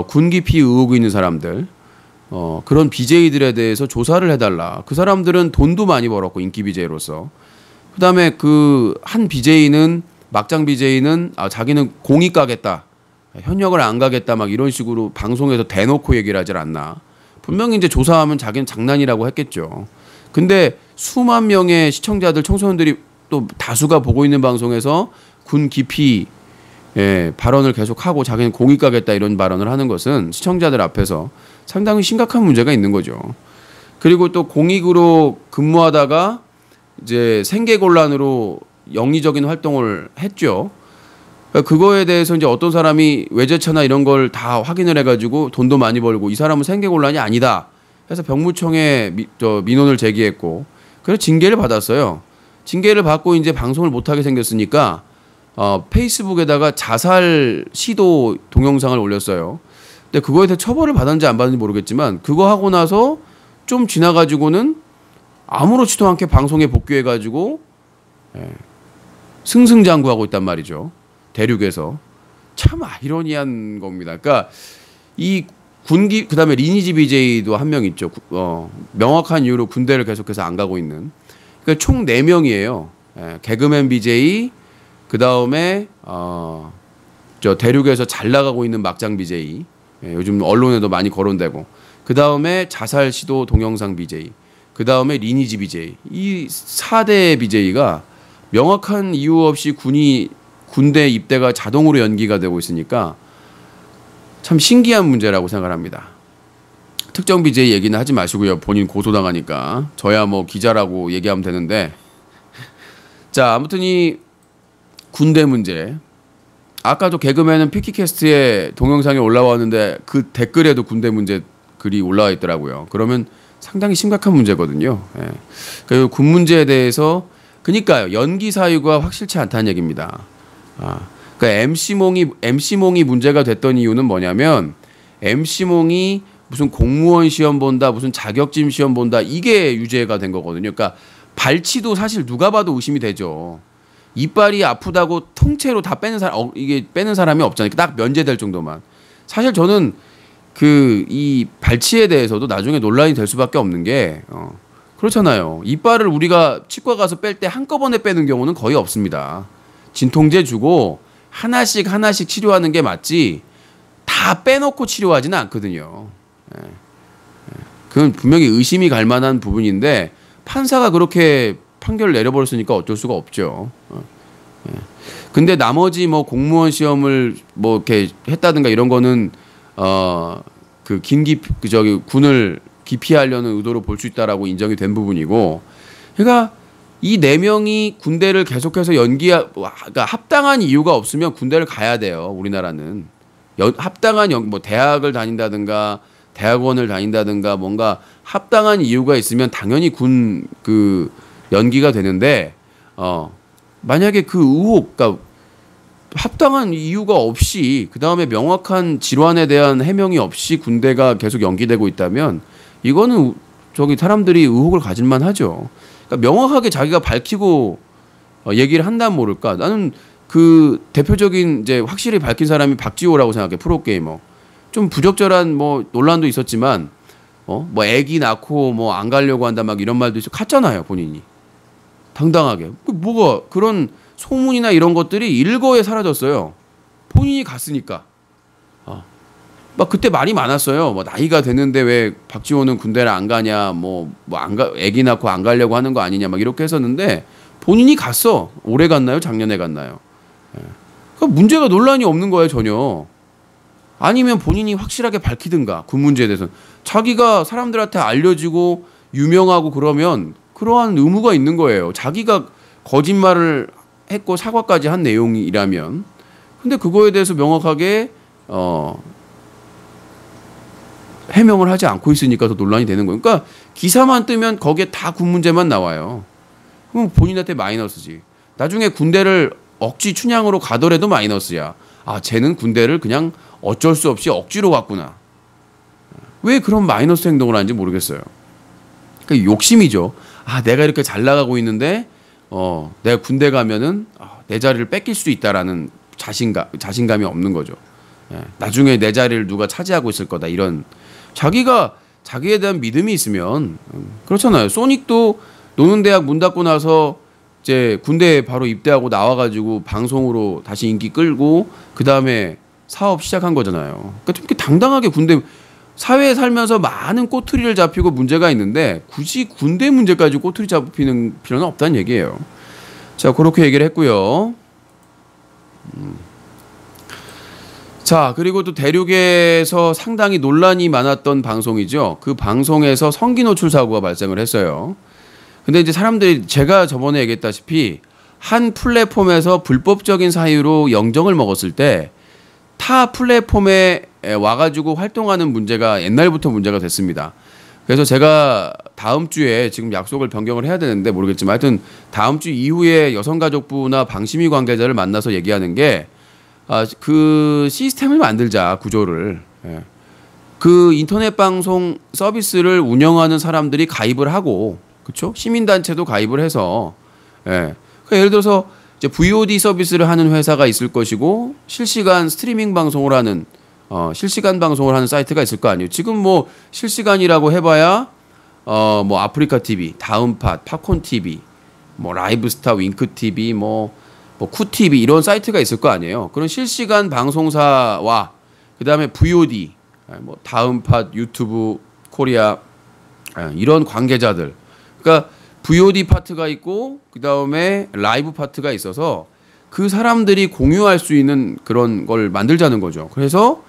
군 기피 의혹이 있는 사람들 그런 BJ들에 대해서 조사를 해달라. 그 사람들은 돈도 많이 벌었고 인기 BJ로서 그다음에 그 한 BJ는 막장 BJ는 자기는 공익 가겠다. 현역을 안 가겠다 막 이런 식으로 방송에서 대놓고 얘기를 하질 않나. 분명히 이제 조사하면 자기는 장난이라고 했겠죠. 근데 수만 명의 시청자들 청소년들이 또 다수가 보고 있는 방송에서 군 기피 발언을 계속하고 자기는 공익 가겠다 이런 발언을 하는 것은 시청자들 앞에서 상당히 심각한 문제가 있는 거죠. 그리고 또 공익으로 근무하다가 이제 생계곤란으로 영리적인 활동을 했죠. 그거에 대해서 이제 어떤 사람이 외제차나 이런 걸 다 확인을 해가지고 돈도 많이 벌고 이 사람은 생계곤란이 아니다. 해서 병무청에 민원을 제기했고 그래서 징계를 받았어요. 징계를 받고 이제 방송을 못하게 생겼으니까 페이스북에다가 자살 시도 동영상을 올렸어요. 근데 그거에 대해 처벌을 받았는지 안 받았는지 모르겠지만 그거 하고 나서 좀 지나가지고는 아무렇지도 않게 방송에 복귀해가지고 승승장구하고 있단 말이죠. 대륙에서. 참 아이러니한 겁니다. 그러니까 이 그다음에 리니지 BJ도 한 명 있죠. 명확한 이유로 군대를 계속해서 안 가고 있는. 그러니까 총 4명이에요. 개그맨 BJ, 그다음에 저 대륙에서 잘 나가고 있는 막장 BJ. 요즘 언론에도 많이 거론되고. 그다음에 자살 시도 동영상 BJ. 그다음에 리니지 BJ. 이 4대 BJ가 명확한 이유 없이 군대 입대가 자동으로 연기가 되고 있으니까 참 신기한 문제라고 생각합니다. 특정 BJ 얘기는 하지 마시고요. 본인 고소당하니까. 저야 기자라고 얘기하면 되는데. 자, 아무튼 이 군대 문제. 아까도 개그맨은 피키캐스트에 동영상이 올라왔는데 그 댓글에도 군대 문제 글이 올라와 있더라고요. 그러면 상당히 심각한 문제거든요. 그 군 문제에 대해서 그러니까요. 연기 사유가 확실치 않다는 얘기입니다. 그러니까 MC몽이 문제가 됐던 이유는 뭐냐면 MC몽이 무슨 공무원 시험 본다, 무슨 자격증 시험 본다 이게 유죄가 된 거거든요. 그러니까 발치도 사실 누가 봐도 의심이 되죠. 이빨이 아프다고 통째로 다 빼는 사람이 없잖아요. 딱 면제될 정도만. 사실 저는 이 발치에 대해서도 나중에 논란이 될 수밖에 없는 게 그렇잖아요. 이빨을 우리가 치과 가서 뺄 때 한꺼번에 빼는 경우는 거의 없습니다. 진통제 주고 하나씩 치료하는 게 맞지 다 빼놓고 치료하지는 않거든요. 그건 분명히 의심이 갈 만한 부분인데 판사가 그렇게 판결을 내려버렸으니까 어쩔 수가 없죠. 근데 나머지 공무원 시험을 이렇게 했다든가 이런 거는 군을 기피하려는 의도로 볼 수 있다라고 인정이 된 부분이고, 그러니까 이 4명이 군대를 계속해서 그러니까 합당한 이유가 없으면 군대를 가야 돼요. 우리나라는 합당한 대학을 다닌다든가 대학원을 다닌다든가 뭔가 합당한 이유가 있으면 당연히 군 연기가 되는데 만약에 그 의혹, 그러니까 합당한 이유가 없이 그 다음에 명확한 질환에 대한 해명이 없이 군대가 계속 연기되고 있다면 이거는 저기 사람들이 의혹을 가질만 하죠. 그러니까 명확하게 자기가 밝히고 얘기를 한다면 모를까. 나는 그 대표적인 이제 확실히 밝힌 사람이 박지호라고 생각해. 프로게이머. 좀 부적절한 뭐 논란도 있었지만 뭐 애기 낳고 뭐 안 가려고 한다 막 이런 말도 있어. 갔잖아요, 본인이. 당당하게. 뭐가 그런 소문이나 이런 것들이 일거에 사라졌어요. 본인이 갔으니까. 막 그때 말이 많았어요. 뭐 나이가 됐는데 왜 박지호는 군대를 안 가냐, 애기 낳고 안 가려고 하는 거 아니냐, 막 이렇게 했었는데 본인이 갔어. 올해 갔나요? 작년에 갔나요? 그러니까 문제가 논란이 없는 거예요, 전혀. 아니면 본인이 확실하게 밝히든가 군 문제에 대해서는 자기가 사람들한테 알려지고 유명하고 그러면 그러한 의무가 있는 거예요. 자기가 거짓말을 했고 사과까지 한 내용이라면. 근데 그거에 대해서 명확하게 해명을 하지 않고 있으니까 더 논란이 되는 거예요. 그러니까 기사만 뜨면 거기에 다 군 문제만 나와요. 그럼 본인한테 마이너스지. 나중에 군대를 억지 춘향으로 가더라도 마이너스야. 아, 쟤는 군대를 그냥 어쩔 수 없이 억지로 갔구나. 왜 그런 마이너스 행동을 하는지 모르겠어요. 그러니까 욕심이죠. 아, 내가 이렇게 잘 나가고 있는데 내가 군대 가면은 내 자리를 뺏길 수 있다라는 자신감이 없는 거죠. 나중에 내 자리를 누가 차지하고 있을 거다, 이런 자기가 자기에 대한 믿음이 있으면 그렇잖아요. 소닉도 노는 대학 문 닫고 나서 이제 군대에 바로 입대하고 나와가지고 방송으로 다시 인기 끌고 그 다음에 사업 시작한 거잖아요. 그러니까 좀 이렇게 당당하게 군대 사회에 살면서 많은 꼬투리를 잡히고 문제가 있는데 굳이 군대 문제까지 꼬투리 잡히는 필요는 없다는 얘기예요. 자, 그렇게 얘기를 했고요. 자, 그리고 또 대륙에서 상당히 논란이 많았던 방송이죠. 그 방송에서 성기 노출 사고가 발생을 했어요. 근데 이제 사람들이 제가 저번에 얘기했다시피 한 플랫폼에서 불법적인 사유로 영정을 먹었을 때 타 플랫폼에 와가지고 활동하는 문제가 옛날부터 문제가 됐습니다. 그래서 제가 다음 주에 지금 약속을 변경을 해야 되는데 모르겠지만 하여튼 다음 주 이후에 여성가족부나 방심위 관계자를 만나서 얘기하는 게 그 시스템을 만들자, 구조를. 그 인터넷 방송 서비스를 운영하는 사람들이 가입을 하고, 그렇죠? 시민단체도 가입을 해서, 그러니까 예를 들어서 이제 VOD 서비스를 하는 회사가 있을 것이고 실시간 스트리밍 방송을 하는 실시간 방송을 하는 사이트가 있을 거 아니에요. 지금 뭐 실시간이라고 해봐야 뭐 아프리카 TV, 다음팟, 팝콘 TV, 뭐 라이브스타, 윙크 TV, 뭐 쿠TV 이런 사이트가 있을 거 아니에요. 그런 실시간 방송사와 그 다음에 VOD, 뭐 다음팟, 유튜브, 코리아 이런 관계자들. 그러니까 VOD 파트가 있고 그 다음에 라이브 파트가 있어서 그 사람들이 공유할 수 있는 그런 걸 만들자는 거죠. 그래서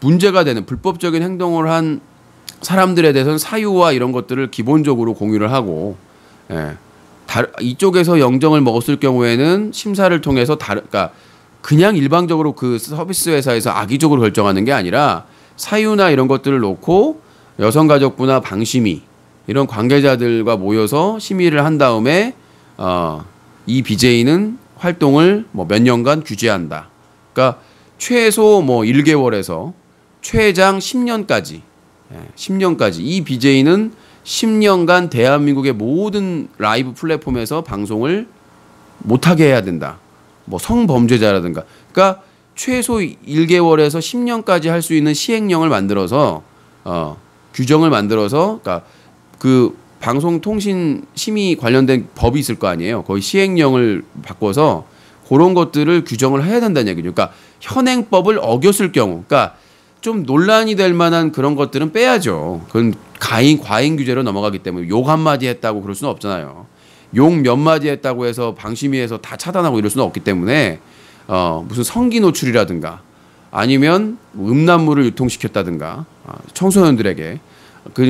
문제가 되는 불법적인 행동을 한 사람들에 대해서는 사유와 이런 것들을 기본적으로 공유를 하고, 이쪽에서 영정을 먹었을 경우에는 심사를 통해서 그러니까 그냥 일방적으로 그 서비스 회사에서 악의적으로 결정하는 게 아니라 사유나 이런 것들을 놓고 여성가족부나 방심위 이런 관계자들과 모여서 심의를 한 다음에 이 BJ는 활동을 뭐 몇 년간 규제한다. 그러니까 최소 뭐 1개월에서 최장 10년까지 10년까지 이 BJ는 10년간 대한민국의 모든 라이브 플랫폼에서 방송을 못하게 해야 된다. 뭐 성범죄자라든가. 그러니까 최소 1개월에서 10년까지 할 수 있는 시행령을 만들어서 규정을 만들어서 그러니까 그 방송통신 심의 관련된 법이 있을 거 아니에요. 거의 시행령을 바꿔서 그런 것들을 규정을 해야 된다는 얘기죠. 그러니까 현행법을 어겼을 경우, 그러니까 좀 논란이 될 만한 그런 것들은 빼야죠. 그건 과잉 규제로 넘어가기 때문에 욕 한마디 했다고 그럴 수는 없잖아요. 욕 몇 마디 했다고 해서 방심위에서 다 차단하고 이럴 수는 없기 때문에 무슨 성기 노출이라든가 아니면 음란물을 유통시켰다든가 청소년들에게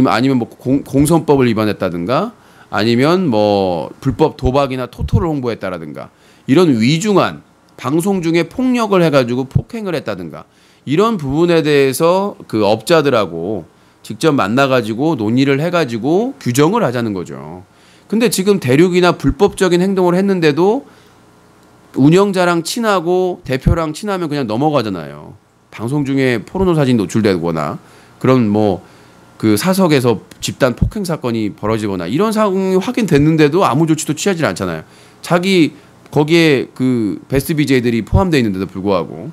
아니면 뭐 공선법을 위반했다든가 아니면 뭐 불법 도박이나 토토를 홍보했다라든가 이런 위중한 방송 중에 폭력을 해가지고 폭행을 했다든가 이런 부분에 대해서 그 업자들하고 직접 만나가지고 논의를 해가지고 규정을 하자는 거죠. 근데 지금 대륙이나 불법적인 행동을 했는데도 운영자랑 친하고 대표랑 친하면 그냥 넘어가잖아요. 방송 중에 포르노 사진 노출되거나 그런 뭐 그 사석에서 집단 폭행 사건이 벌어지거나 이런 상황이 확인됐는데도 아무 조치도 취하지 않잖아요. 자기 거기에 그 베스트 BJ들이 포함되어 있는데도 불구하고.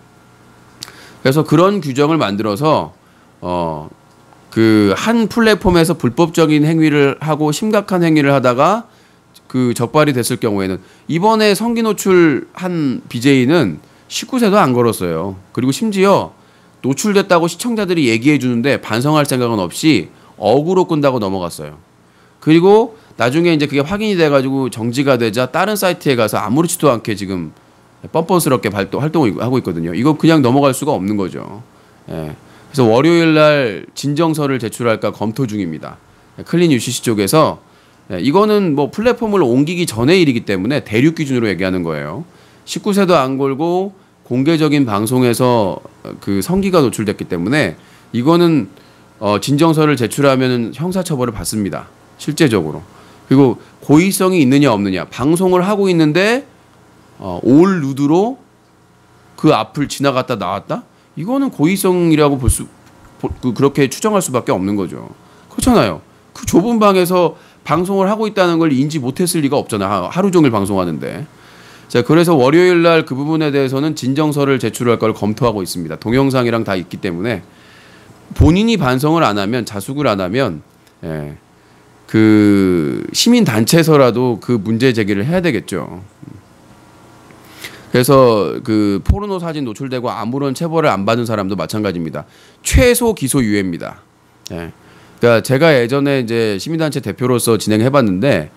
그래서 그런 규정을 만들어서 그 한 플랫폼에서 불법적인 행위를 하고 심각한 행위를 하다가 그 적발이 됐을 경우에는 이번에 성기 노출한 BJ는 19세도 안 걸었어요. 그리고 심지어 노출됐다고 시청자들이 얘기해 주는데 반성할 생각은 없이 억으로 끈다고 넘어갔어요. 그리고 나중에 이제 그게 확인이 돼가지고 정지가 되자 다른 사이트에 가서 아무렇지도 않게 지금 뻔뻔스럽게 활동을 하고 있거든요. 이거 그냥 넘어갈 수가 없는 거죠. 예. 그래서 월요일 날 진정서를 제출할까 검토 중입니다. 클린 UCC 쪽에서 이거는 뭐 플랫폼을 옮기기 전의 일이기 때문에 대륙 기준으로 얘기하는 거예요. 19세도 안 걸고 공개적인 방송에서 그 성기가 노출됐기 때문에 이거는 진정서를 제출하면 형사처벌을 받습니다. 실제적으로. 그리고 고의성이 있느냐 없느냐. 방송을 하고 있는데 올 누드로 그 앞을 지나갔다 나왔다? 이거는 고의성이라고 그렇게 추정할 수밖에 없는 거죠. 그렇잖아요. 그 좁은 방에서 방송을 하고 있다는 걸 인지 못했을 리가 없잖아. 하루 종일 방송하는데. 자, 그래서 월요일 날 그 부분에 대해서는 진정서를 제출할 걸 검토하고 있습니다. 동영상이랑 다 있기 때문에 본인이 반성을 안 하면, 자숙을 안 하면, 그 시민 단체에서라도 그 문제 제기를 해야 되겠죠. 그래서 그 포르노 사진 노출되고 아무런 체벌을 안 받은 사람도 마찬가지입니다. 최소 기소 유예입니다. 그러니까 제가 예전에 이제 시민단체 대표로서 진행해봤는데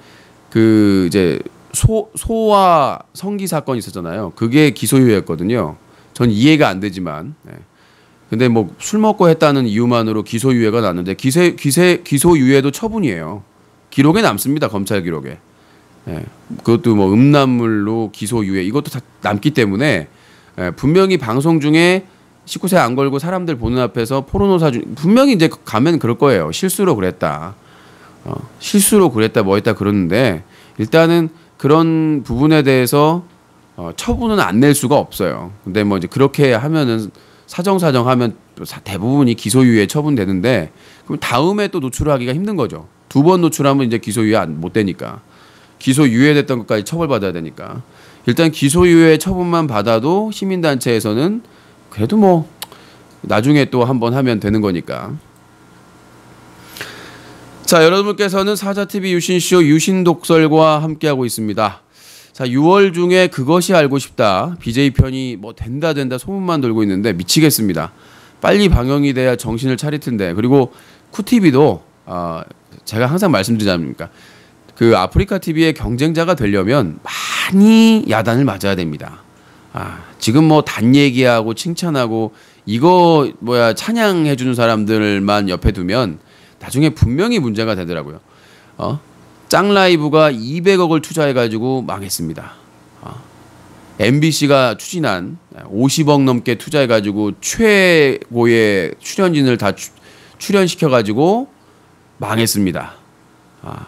그 이제 소와 성기 사건이 있었잖아요. 그게 기소유예였거든요. 전 이해가 안 되지만. 근데 뭐 술 먹고 했다는 이유만으로 기소유예가 났는데 기소유예도 처분이에요. 기록에 남습니다. 검찰 기록에. 그것도 뭐 음란물로 기소유예 이것도 다 남기 때문에 분명히 방송 중에 19세 안 걸고 사람들 보는 앞에서 포르노 사진 분명히 이제 가면 그럴 거예요. 실수로 그랬다. 실수로 그랬다 뭐 했다 그러는데 일단은 그런 부분에 대해서 처분은 안 낼 수가 없어요. 근데 뭐 이제 그렇게 하면은 사정사정 하면 대부분이 기소유예 처분되는데 그럼 다음에 또 노출하기가 힘든 거죠. 2번 노출하면 이제 기소유예 못 되니까. 기소유예됐던 것까지 처벌받아야 되니까. 일단 기소유예 처분만 받아도 시민단체에서는 그래도 뭐 나중에 또 한번 하면 되는 거니까. 자, 여러분께서는 사자TV 유신쇼 유신독설과 함께하고 있습니다. 자, 6월 중에 그것이 알고 싶다. BJ 편이 뭐 된다 소문만 돌고 있는데 미치겠습니다. 빨리 방영이 돼야 정신을 차릴 텐데. 그리고 쿠TV도 제가 항상 말씀드리지 않습니까? 그 아프리카 TV의 경쟁자가 되려면 많이 야단을 맞아야 됩니다. 지금 뭐 단 얘기하고 칭찬하고 이거 뭐야 찬양해 주는 사람들만 옆에 두면 나중에 분명히 문제가 되더라고요. 짱라이브가 200억을 투자해가지고 망했습니다. MBC가 추진한 50억 넘게 투자해가지고 최고의 출연진을 다 출연시켜가지고 망했습니다.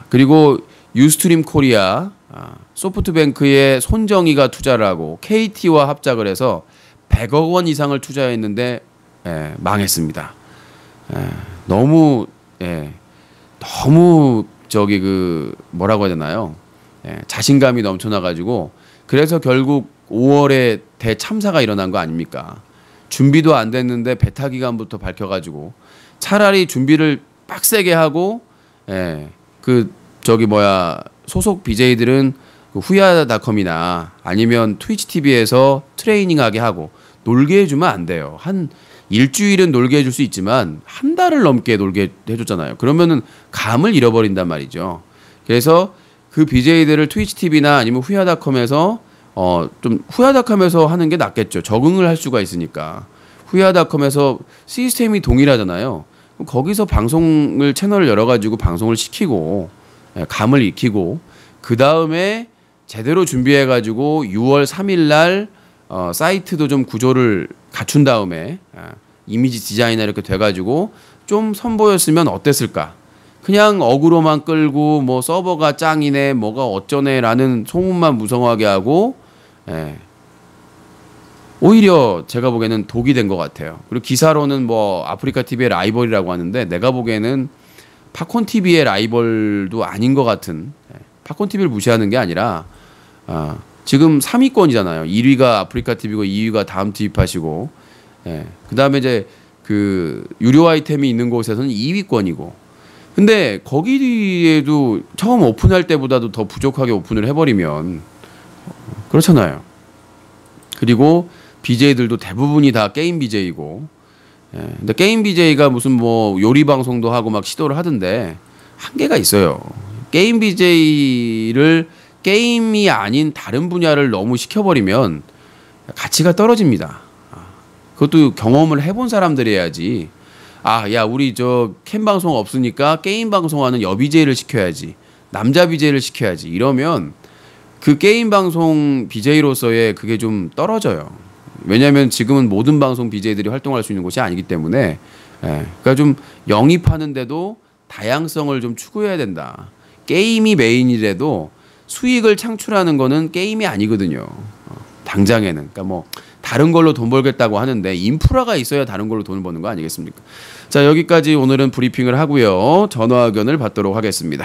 그리고 유스트림 코리아, 소프트뱅크의 손정희가 투자를 하고 KT와 합작을 해서 100억 원 이상을 투자했는데 망했습니다. 너무 저기 그 뭐라고 해야 되나요? 자신감이 넘쳐나가지고 그래서 결국 5월에 대참사가 일어난 거 아닙니까? 준비도 안 됐는데 베타 기간부터 밝혀가지고 차라리 준비를 빡세게 하고 그 저기 뭐야 소속 BJ들은 그 후야닷컴이나 아니면 트위치 TV에서 트레이닝하게 하고 놀게 해주면 안 돼요. 한 일주일은 놀게 해줄 수 있지만 한 달을 넘게 놀게 해줬잖아요. 그러면은 감을 잃어버린단 말이죠. 그래서 그 BJ들을 트위치 TV나 아니면 후야닷컴에서 좀 후야닷컴에서 하는 게 낫겠죠. 적응을 할 수가 있으니까. 후야닷컴에서 시스템이 동일하잖아요. 그럼 거기서 방송을 채널을 열어가지고 방송을 시키고 감을 익히고 그 다음에 제대로 준비해가지고 6월 3일 날 사이트도 좀 구조를 갖춘 다음에 이미지 디자이너 이렇게 돼가지고 좀 선보였으면 어땠을까? 그냥 어그로만 끌고 뭐 서버가 짱이네 뭐가 어쩌네라는 소문만 무성하게 하고 오히려 제가 보기에는 독이 된 것 같아요. 그리고 기사로는 뭐 아프리카 TV의 라이벌이라고 하는데 내가 보기에는 팝콘 TV의 라이벌도 아닌 것 같은. 팝콘 TV를 무시하는 게 아니라 지금 3위권이잖아요. 1위가 아프리카 TV고 2위가 다음 TV팟이고, 그 다음에 이제 그 유료 아이템이 있는 곳에서는 2위권이고. 근데 거기에도 처음 오픈할 때보다도 더 부족하게 오픈을 해버리면 그렇잖아요. 그리고 BJ들도 대부분이 다 게임 BJ이고, 근데 게임 BJ가 무슨 뭐 요리 방송도 하고 막 시도를 하던데 한계가 있어요. 게임 BJ를 게임이 아닌 다른 분야를 너무 시켜버리면 가치가 떨어집니다. 그것도 경험을 해본 사람들이 해야지. 야, 우리 저 캠 방송 없으니까 게임 방송하는 여 BJ를 시켜야지. 남자 BJ를 시켜야지. 이러면 그 게임 방송 BJ로서의 그게 좀 떨어져요. 왜냐하면 지금은 모든 방송 BJ들이 활동할 수 있는 곳이 아니기 때문에, 그러니까 좀 영입하는데도 다양성을 좀 추구해야 된다. 게임이 메인이라도 수익을 창출하는 거는 게임이 아니거든요. 당장에는. 그러니까 뭐 다른 걸로 돈 벌겠다고 하는데 인프라가 있어야 다른 걸로 돈을 버는 거 아니겠습니까? 자, 여기까지 오늘은 브리핑을 하고요. 전화 의견을 받도록 하겠습니다.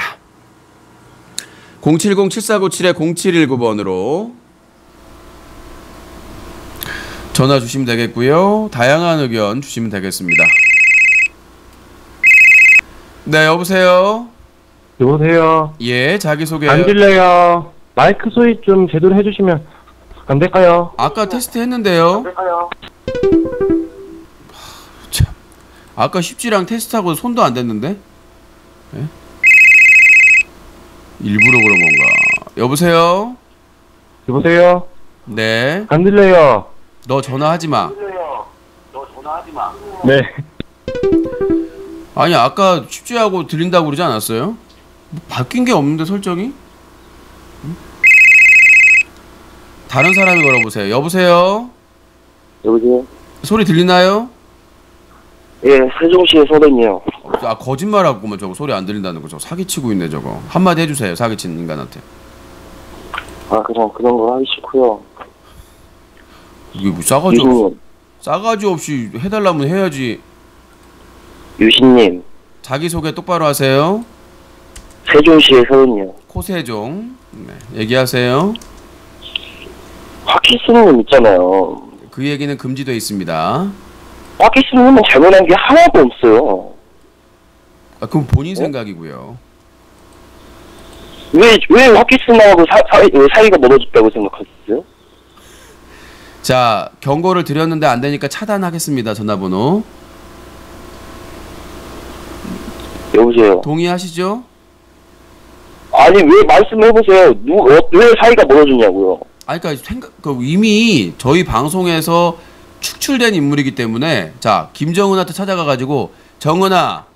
070-7497-0719번으로 전화 주시면 되겠고요. 다양한 의견 주시면 되겠습니다. 네, 여보세요? 여보세요? 예, 자기소개. 안 들려요. 마이크 소리 좀 제대로 해주시면 안 될까요? 아까 테스트 했는데요. 안 될까요? 참, 아까 쉽지랑 테스트하고 손도 안 댔는데? 예? 일부러 그런 건가? 여보세요? 여보세요? 네. 안 들려요. 너 전화하지 마. 안 들려요. 너 전화하지 마. 네. 아니, 아까 쉽지하고 들린다고 그러지 않았어요? 뭐 바뀐 게 없는데 설정이? 응? 다른 사람이 걸어보세요. 여보세요? 여보세요? 소리 들리나요? 예, 세종시의 서른이요. 거짓말하고만 저거 소리 안 들린다는 거 저거 사기치고 있네 저거. 한마디 해주세요. 사기친 인간한테. 그냥 그런 거 하기 싫고요. 이게 뭐 싸가지 없이 해달라면 해야지. 유신님. 자기소개 똑바로 하세요. 세종시의 서른이요. 코세종. 네, 얘기하세요. 화키스님 있잖아요. 그 얘기는 금지되어 있습니다. 화키스님은 잘못한 게 하나도 없어요. 그럼 본인 생각이고요. 왜 화키스님하고 사이가 멀어졌다고 생각하셨어요? 자, 경고를 드렸는데 안 되니까 차단하겠습니다. 전화번호. 여보세요? 동의하시죠? 아니, 왜 말씀해보세요. 왜 사이가 멀어졌냐고요. 그러니까 이미 저희 방송에서 축출된 인물이기 때문에, 자, 김정은한테 찾아가가지고, 정은아,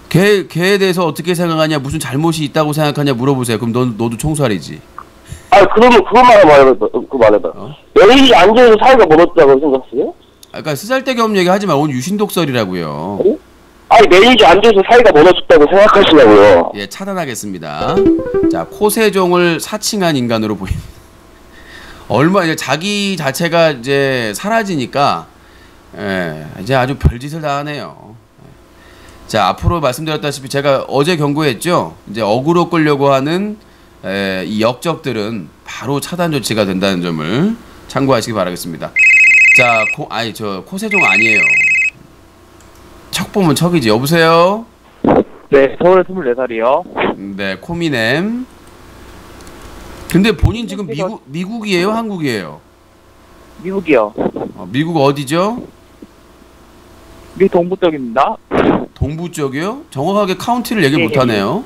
걔에 대해서 어떻게 생각하냐, 무슨 잘못이 있다고 생각하냐 물어보세요. 그럼 너도 총살이지. 그러면 그거 말해봐. 여기 앉아서 사이가 멀어졌다고 생각하세요? 그러니까 쓰잘데기 얘기 하지 마. 오늘 유신독설이라고요. 매니저 앉아서 사이가 멀어졌다고 생각하시냐고요. 예, 차단하겠습니다. 자, 코세종을 사칭한 인간으로 보입니다. 이제 자기 자체가 이제 사라지니까, 이제 아주 별짓을 다 하네요. 자, 앞으로 말씀드렸다시피 제가 어제 경고했죠. 이제 어그로 끌려고 하는 이 역적들은 바로 차단 조치가 된다는 점을 참고하시기 바라겠습니다. 자, 코세종 아니에요. 척 보면 척이지. 여보세요? 네, 서울 24살이요. 네, 코미넴. 근데 본인 지금 미국이에요? 한국이에요? 미국이요. 미국 어디죠? 미국 동부 쪽입니다. 동부 쪽이요? 정확하게 카운티를 얘기 못하네요.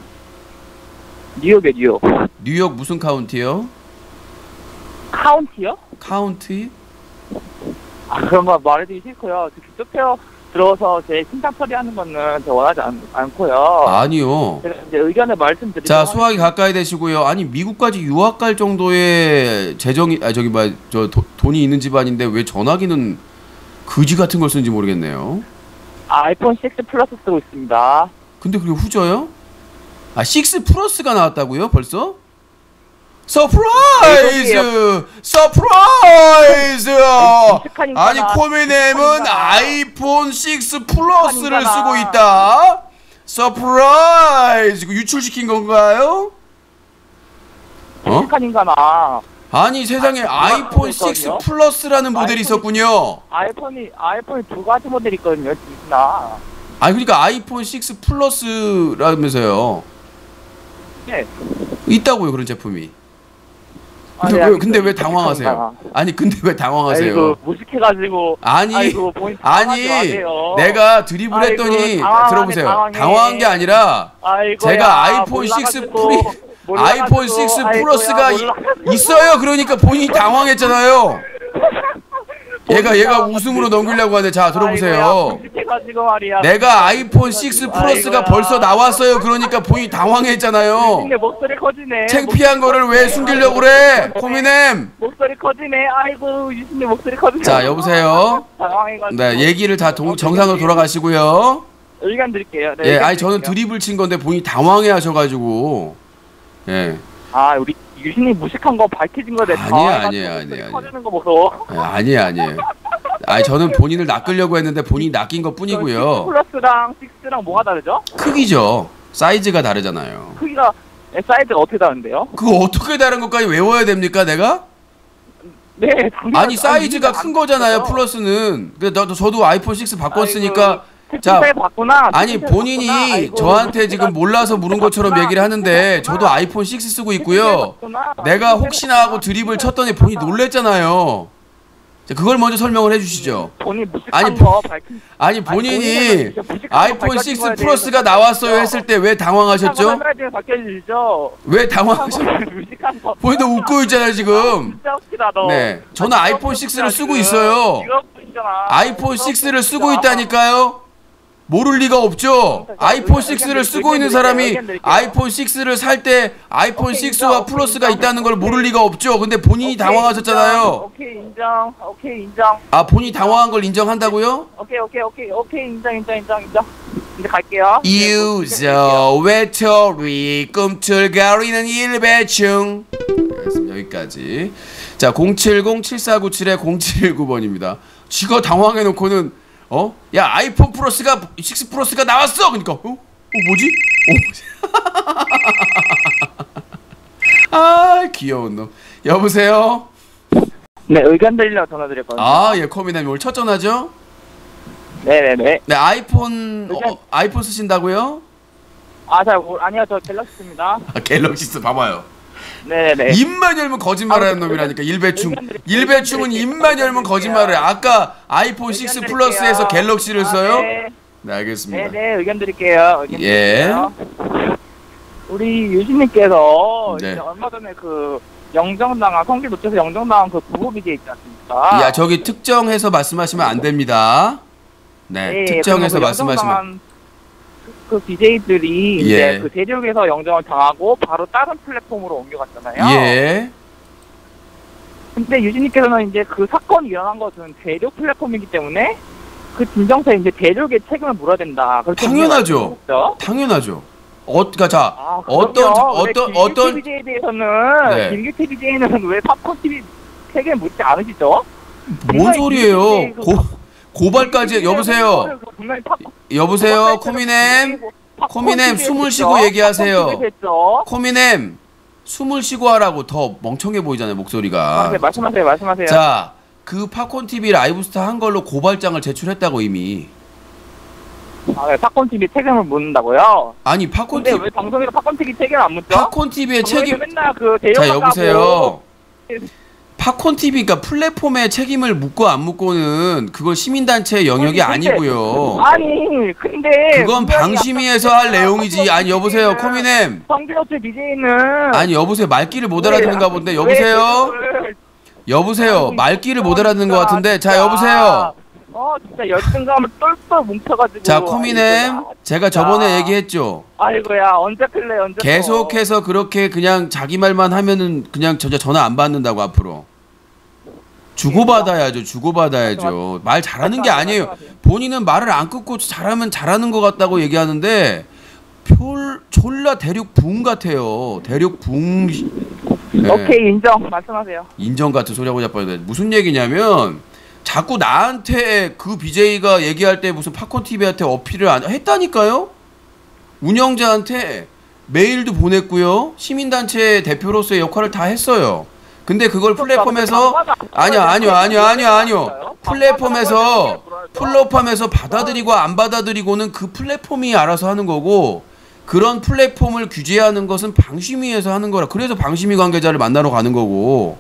뉴욕이요, 뉴욕. 뉴욕 무슨 카운티요? 카운티요? 카운티? 그런 거 말해드리기 싫고요. 직접 들어서 제 칭찬 처리하는 거는 저 원하지 않고요. 아니요. 제가 이제 의견을 말씀드리고. 자, 소화기 가까이 대시고요. 아니, 미국까지 유학 갈 정도의 재정이, 돈이 있는 집안인데 왜 전화기는 그지 같은 걸 쓰는지 모르겠네요. 아이폰 6 플러스 쓰고 있습니다. 근데 그게 후져요? 6 플러스가 나왔다고요? 벌써? 서프라이즈! 서프라이즈! 아니 코미넴은 아이폰 6 플러스를 쓰고 있다. 서프라이즈! 유출시킨 건가요? 묵직한인가나. 아니 세상에 아이폰 6 플러스라는 모델이 있었군요. 아이폰이 두 가지 모델이 있거든요. 나. 아니 그러니까 아이폰 6 플러스라면서요. 네. 있다고요 그런 제품이. 근데 왜 당황하세요? 아니 근데 왜 당황하세요? 아이고 무식해가지고. 아니 내가 드립을 했더니 들어보세요. 당황한 게 아니라 제가 아이폰 6 아이폰 6 플러스가 있어요. 그러니까 본인이 당황했잖아요. 얘가 웃음으로 넘기려고 하는데 자 들어보세요. 내가 아이폰 6 플러스가 벌써 나왔어요. 그러니까 본인이 당황했잖아요. 목소리 커지네. 창피한 거를 왜 숨기려고 그래? 코미넴. 목소리 커지네. 아이고 유신님 목소리 커지네. 자 여보세요. 당황해가지고. 네 얘기를 다 정상으로 돌아가시고요. 의견 드릴게요. 네, 예, 아니 저는 드립을 친 건데 본인이 당황해하셔가지고. 예. 아 우리 유신님 무식한 거 밝혀진 거네. 아니에요. 커지는 거 보소. 아니에요. 아니 저는 본인을 낚으려고 했는데 본인이 낚인 것 뿐이고요. 6 플러스랑 6랑 뭐가 다르죠? 크기죠. 사이즈가 다르잖아요. 크기가 사이즈가 어떻게 다른데요? 그거 어떻게 다른 것까지 외워야 됩니까, 내가? 네. 아니 사이즈가 큰 거잖아요. 플러스는. 저도 아이폰 6 바꿨으니까. 자, 아니 본인이 저한테 지금 몰라서 물은 것처럼 얘기를 하는데 저도 아이폰 6 쓰고 있고요. 내가 혹시나 하고 드립을 쳤더니 본인이 놀랬잖아요. 자, 그걸 먼저 설명을 해주시죠. 아니 본인이 아이폰 6 플러스가 나왔어요 했을 때 왜 당황하셨죠? 왜 당황하셨죠? 본인도 웃고 있잖아요 지금. 네, 저는 아이폰 6를 쓰고 있어요. 아이폰 6를 쓰고 있다니까요. 모를 리가 없죠. 아이폰 6를 쓰고 있는 사람이 아이폰 6를 살 때 아이폰 6와 플러스가 있다는 걸 모를 리가 없죠. 근데 본인이 당황하셨잖아요. 오케이 인정. 아 본인이 당황한 걸 인정한다고요? 오케이 인정. 이제 갈게요. 유저 외톨이 꿈틀거리는 일배충. 여기까지. 자 070-7497-0719번입니다. 지가 당황해놓고는 야 아이폰 플러스가 6 플러스가 나왔어. 그러니까 뭐지? 아 귀여운 놈. 여보세요. 네 의견 드리려고 전화드렸거든요. 아 예 코미넴 오늘 첫 전화죠? 네네네. 네 아이폰 아이폰 쓰신다고요? 아니요 저 갤럭시입니다. 갤럭시 봐봐요. 네네. 입만 열면 거짓말하는 놈이라니까. 일배충은 입만 열면 거짓말을 해. 아까 아이폰 6 플러스에서 갤럭시를 써요? 네 알겠습니다. 네네 의견 드릴게요. 예. 우리 유진님께서 네. 이제 얼마 전에 그 영정당한 성기 놓쳐서 영정당한 그 부부 BJ 있지 않습니까? 야 저기 특정해서 말씀하시면 안 됩니다. 네 특정해서 말씀하시면. 그 BJ들이 예. 이제 그 대륙에서 영정을 당하고 바로 다른 플랫폼으로 옮겨갔잖아요. 예. 근데 유진님께서는 이제 그 사건이 일어난 것은 대륙 플랫폼이기 때문에 그 진정서에 이제 대륙의 책임을 물어야 된다. 당연하죠. 당연하죠. 어떤 BJ에 대해서는 네. 김규태 BJ는 왜 팝콘 TV 책임을 묻지 않으시죠? 뭔 소리예요? 고발까지 여보세요. 여보세요 코미넴 숨을 쉬고 얘기하세요. 코미넴 숨을 쉬고 하라고. 더 멍청해 보이잖아요 목소리가. 네, 말씀하세요. 자, 그 팝콘 TV 라이브스타 한 걸로 고발장을 제출했다고 이미. 네, 팝콘 TV 책임을 묻는다고요? 아니 팝콘 TV 왜 방송에서 팝콘 TV 책임을 안 묻죠? 팝콘 TV의 책임. 맨날 그 대형 자 여보세요. 팝콘 TV가 플랫폼에 책임을 묻고 안 묻고는 그건 시민단체의 영역이 아니고요. 아니 근데 그건 방심위에서 할 내용이지. 아니 여보세요 코미넴. 성기노트 BJ는 아니 여보세요 말귀를 못 알아듣는가 본데. 여보세요 말귀를 못 알아듣는 것 같은데. 자 여보세요. 진짜 열등감을 똘똘 뭉쳐가지고. 자 코미넴 제가 저번에 얘기했죠. 아이고야 언제 클래 언제. 계속해서 그렇게 그냥 자기 말만 하면은 그냥 전화 안 받는다고. 앞으로 주고받아야죠. 말 잘하는 게 아니에요. 본인은 말을 안 끊고 잘하면 잘하는 것 같다고 얘기하는데 졸라 대륙 붕 같아요. 대륙 붕. 네. 오케이, 인정. 말씀하세요. 인정 같은 소리하고 자빠졌네. 무슨 얘기냐면 자꾸 나한테 그 BJ가 얘기할 때 무슨 팝콘 TV한테 어필을 안 했다니까요. 운영자한테 메일도 보냈고요. 시민단체 대표로서의 역할을 다 했어요. 근데 그걸 플랫폼에서 아니요. 플랫폼에서 받아들이고 안 받아들이고는 그 플랫폼이 알아서 하는 거고, 그런 플랫폼을 규제하는 것은 방심위에서 하는 거라. 그래서 방심위 관계자를 만나러 가는 거고.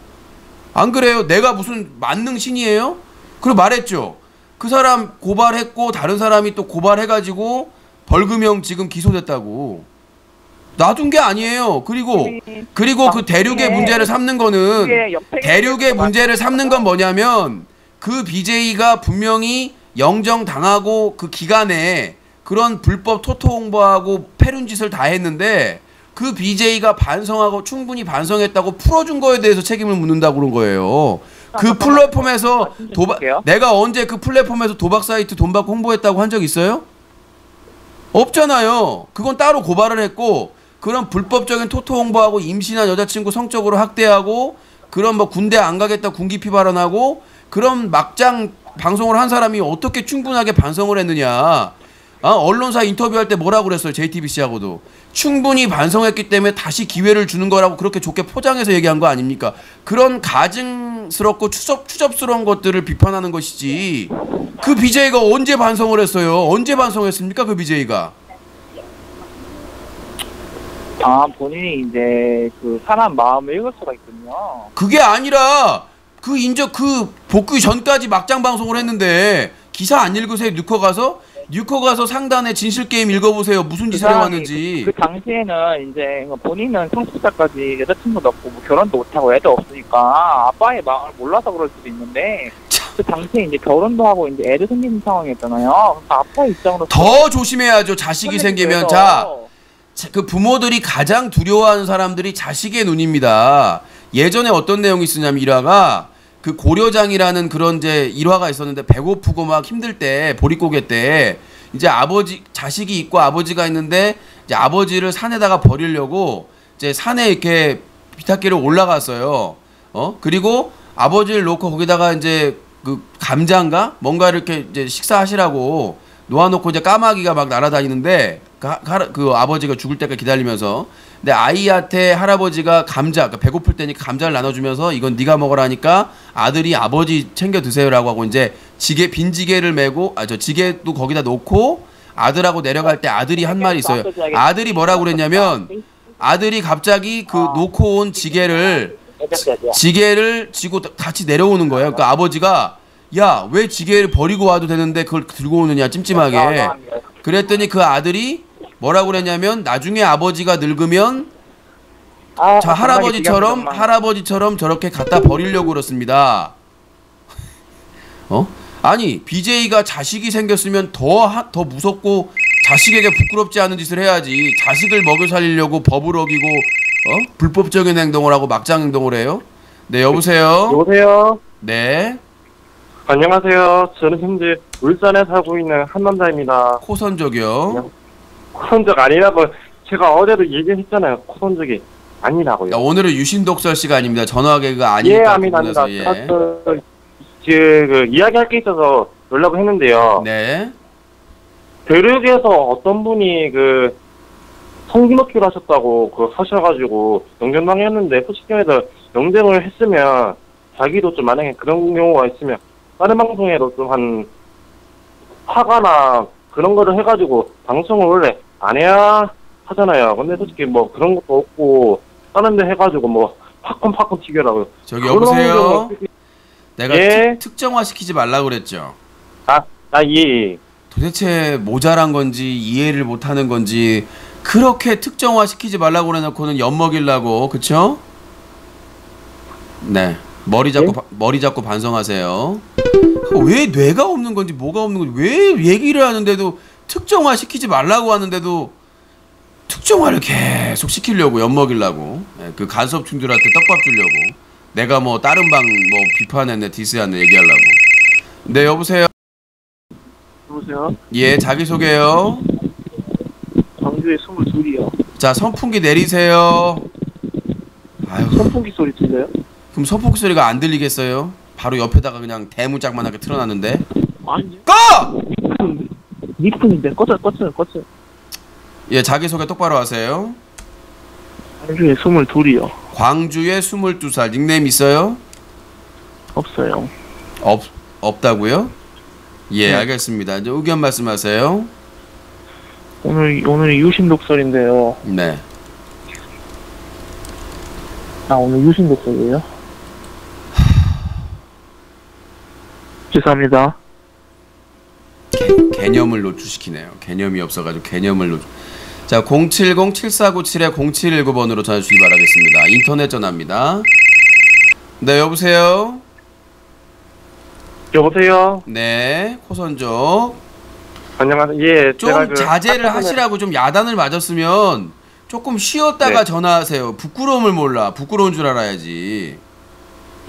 안 그래요? 내가 무슨 만능 신이에요? 그리고 말했죠. 그 사람 고발했고 다른 사람이 또 고발해가지고 벌금형 지금 기소됐다고. 놔둔 게 아니에요. 그리고 그 대륙의 문제를 삼는 거는, 대륙의 문제를 삼는 건 뭐냐면, 그 BJ가 분명히 영정당하고 그 기간에 그런 불법 토토 홍보하고 패륜 짓을 다 했는데, 그 BJ가 반성하고 충분히 반성했다고 풀어준 거에 대해서 책임을 묻는다고 그런 거예요. 그 플랫폼에서 내가 언제 그 플랫폼에서 도박 사이트 돈 받고 홍보했다고 한 적 있어요? 없잖아요. 그건 따로 고발을 했고, 그런 불법적인 토토 홍보하고 임신한 여자친구 성적으로 학대하고, 그런 뭐 군대 안 가겠다 군기피 발언하고, 그런 막장 방송을 한 사람이 어떻게 충분하게 반성을 했느냐. 언론사 인터뷰할 때 뭐라고 그랬어요? JTBC하고도 충분히 반성했기 때문에 다시 기회를 주는 거라고 그렇게 좋게 포장해서 얘기한 거 아닙니까? 그런 가증스럽고 추접스러운 것들을 비판하는 것이지, 그 BJ가 언제 반성을 했어요? 언제 반성했습니까? 그 BJ가. 본인이 이제 그 사람 마음을 읽을 수가 있군요. 그게 아니라 그 복귀 전까지 막장 방송을 했는데, 기사 안 읽으세요? 뉴커 가서 상단에 진실 게임 읽어보세요. 무슨 짓을 해왔는지. 그 당시에는 이제 본인은 30살까지 여자친구도 없고 뭐 결혼도 못하고 애도 없으니까 아빠의 마음을 몰라서 그럴 수도 있는데, 그 당시에 이제 결혼도 하고 이제 애도 생기는 상황이었잖아요. 그래서 아빠의 입장으로 더 조심해야죠. 자식이 생기면. 그 부모들이 가장 두려워하는 사람들이 자식의 눈입니다. 예전에 어떤 내용이 있었냐면, 일화가 그 고려장이라는 그런 이제 일화가 있었는데, 배고프고 막 힘들 때, 보릿고개 때 이제 자식이 있고 아버지가 있는데, 이제 아버지를 산에다가 버리려고 이제 산에 이렇게 비탈길을 올라갔어요. 그리고 아버지를 놓고 거기다가 이제 그 감자인가 뭔가 이렇게 이제 식사하시라고 놓아놓고 이제 까마귀가 막 날아다니는데, 그 아버지가 죽을 때까지 기다리면서, 근데 아이한테 할아버지가 그러니까 배고플 때니까 감자를 나눠주면서 이건 네가 먹으라니까 아들이 아버지 챙겨 드세요라고 하고, 이제 빈 지게를 메고 지게도 거기다 놓고 아들하고 내려갈 때 아들이 한 말이 있어요. 아들이 뭐라고 그랬냐면, 아들이 갑자기 그 놓고 온 지게를 지고 같이 내려오는 거예요. 그러니까 아버지가, 야, 왜 지게를 버리고 와도 되는데 그걸 들고 오느냐, 찜찜하게. 그랬더니 그 아들이 뭐라고 그랬냐면, 나중에 아버지가 늙으면 할아버지처럼 저렇게 갖다 버리려고 그렇습니다. 아니, BJ가 자식이 생겼으면 더 무섭고 자식에게 부끄럽지 않은 짓을 해야지. 자식을 먹여 살리려고 법을 어기고 불법적인 행동을 하고 막장 행동을 해요. 네, 여보세요. 여보세요. 네. 안녕하세요. 저는 현재 울산에 살고 있는 한 남자입니다. 코선적이요. 코선적 아니라고 제가 어제도 얘기했잖아요. 코선적이 아니라고요. 오늘은 유신독설 시간입니다. 전화 개그가 아니니까. 예, 아닙니다. 예. 그 이야기할 게 있어서 연락을 했는데요. 네. 대륙에서 어떤 분이 그 성기노키를 하셨다고 서셔가지고 영전당했는데, 솔직히 말해서 영쟁을 했으면 자기도 좀 만약에 그런 경우가 있으면 다른 방송에도 좀 한 화가나 그런 거를 해가지고 방송을 원래 안 해야 하잖아요. 근데 솔직히 뭐 그런 것도 없고 다른 데 해가지고 뭐 팝콘 튀겨라고. 저기 여보세요. 내가 예? 특정화 시키지 말라고 그랬죠. 예. 도대체 모자란 건지 이해를 못하는 건지 그렇게 특정화 시키지 말라고 그래놓고는 엿먹이려고, 그쵸? 네. 머리 잡고 반성하세요. 왜 뇌가 없는 건지 뭐가 없는 건지, 왜 얘기를 하는데도 특정화 시키지 말라고 하는데도 특정화를 계속 시키려고, 엿먹이려고. 네, 그 간섭충들한테 떡밥 주려고. 내가 뭐 다른 방 뭐 비판했네, 디스했네 얘기하려고. 네, 여보세요. 여보세요. 예, 자기소개요. 광주에 22이요. 자, 선풍기 내리세요. 아유, 선풍기 소리 들려요? 그럼 선풍기 소리가 안 들리겠어요? 바로 옆에다가 그냥 대문짝만하게 틀어놨는데. 아니. 꺼! 니푼인데 꺼져요. 예, 자기소개 똑바로 하세요. 광주에 22이요. 광주에 22살. 닉네임 있어요? 없어요. 없다고요? 예, 네. 알겠습니다. 이제 의견 말씀하세요. 오늘 유신 독설인데요. 네. 오늘 유신 독설이에요? 죄송합니다. 개념을 노출시키네요. 개념이 없어가지고 개념을 노출. 자, 070-7497-0719번으로 전화 주시기 바라겠습니다. 인터넷 전화입니다. 네, 여보세요? 여보세요? 네, 코선족. 안녕하세요. 예, 좀 제가 자제를 하시라고 좀 야단을 맞았으면 조금 쉬었다가 네. 전화하세요. 부끄러움을 몰라. 부끄러운 줄 알아야지.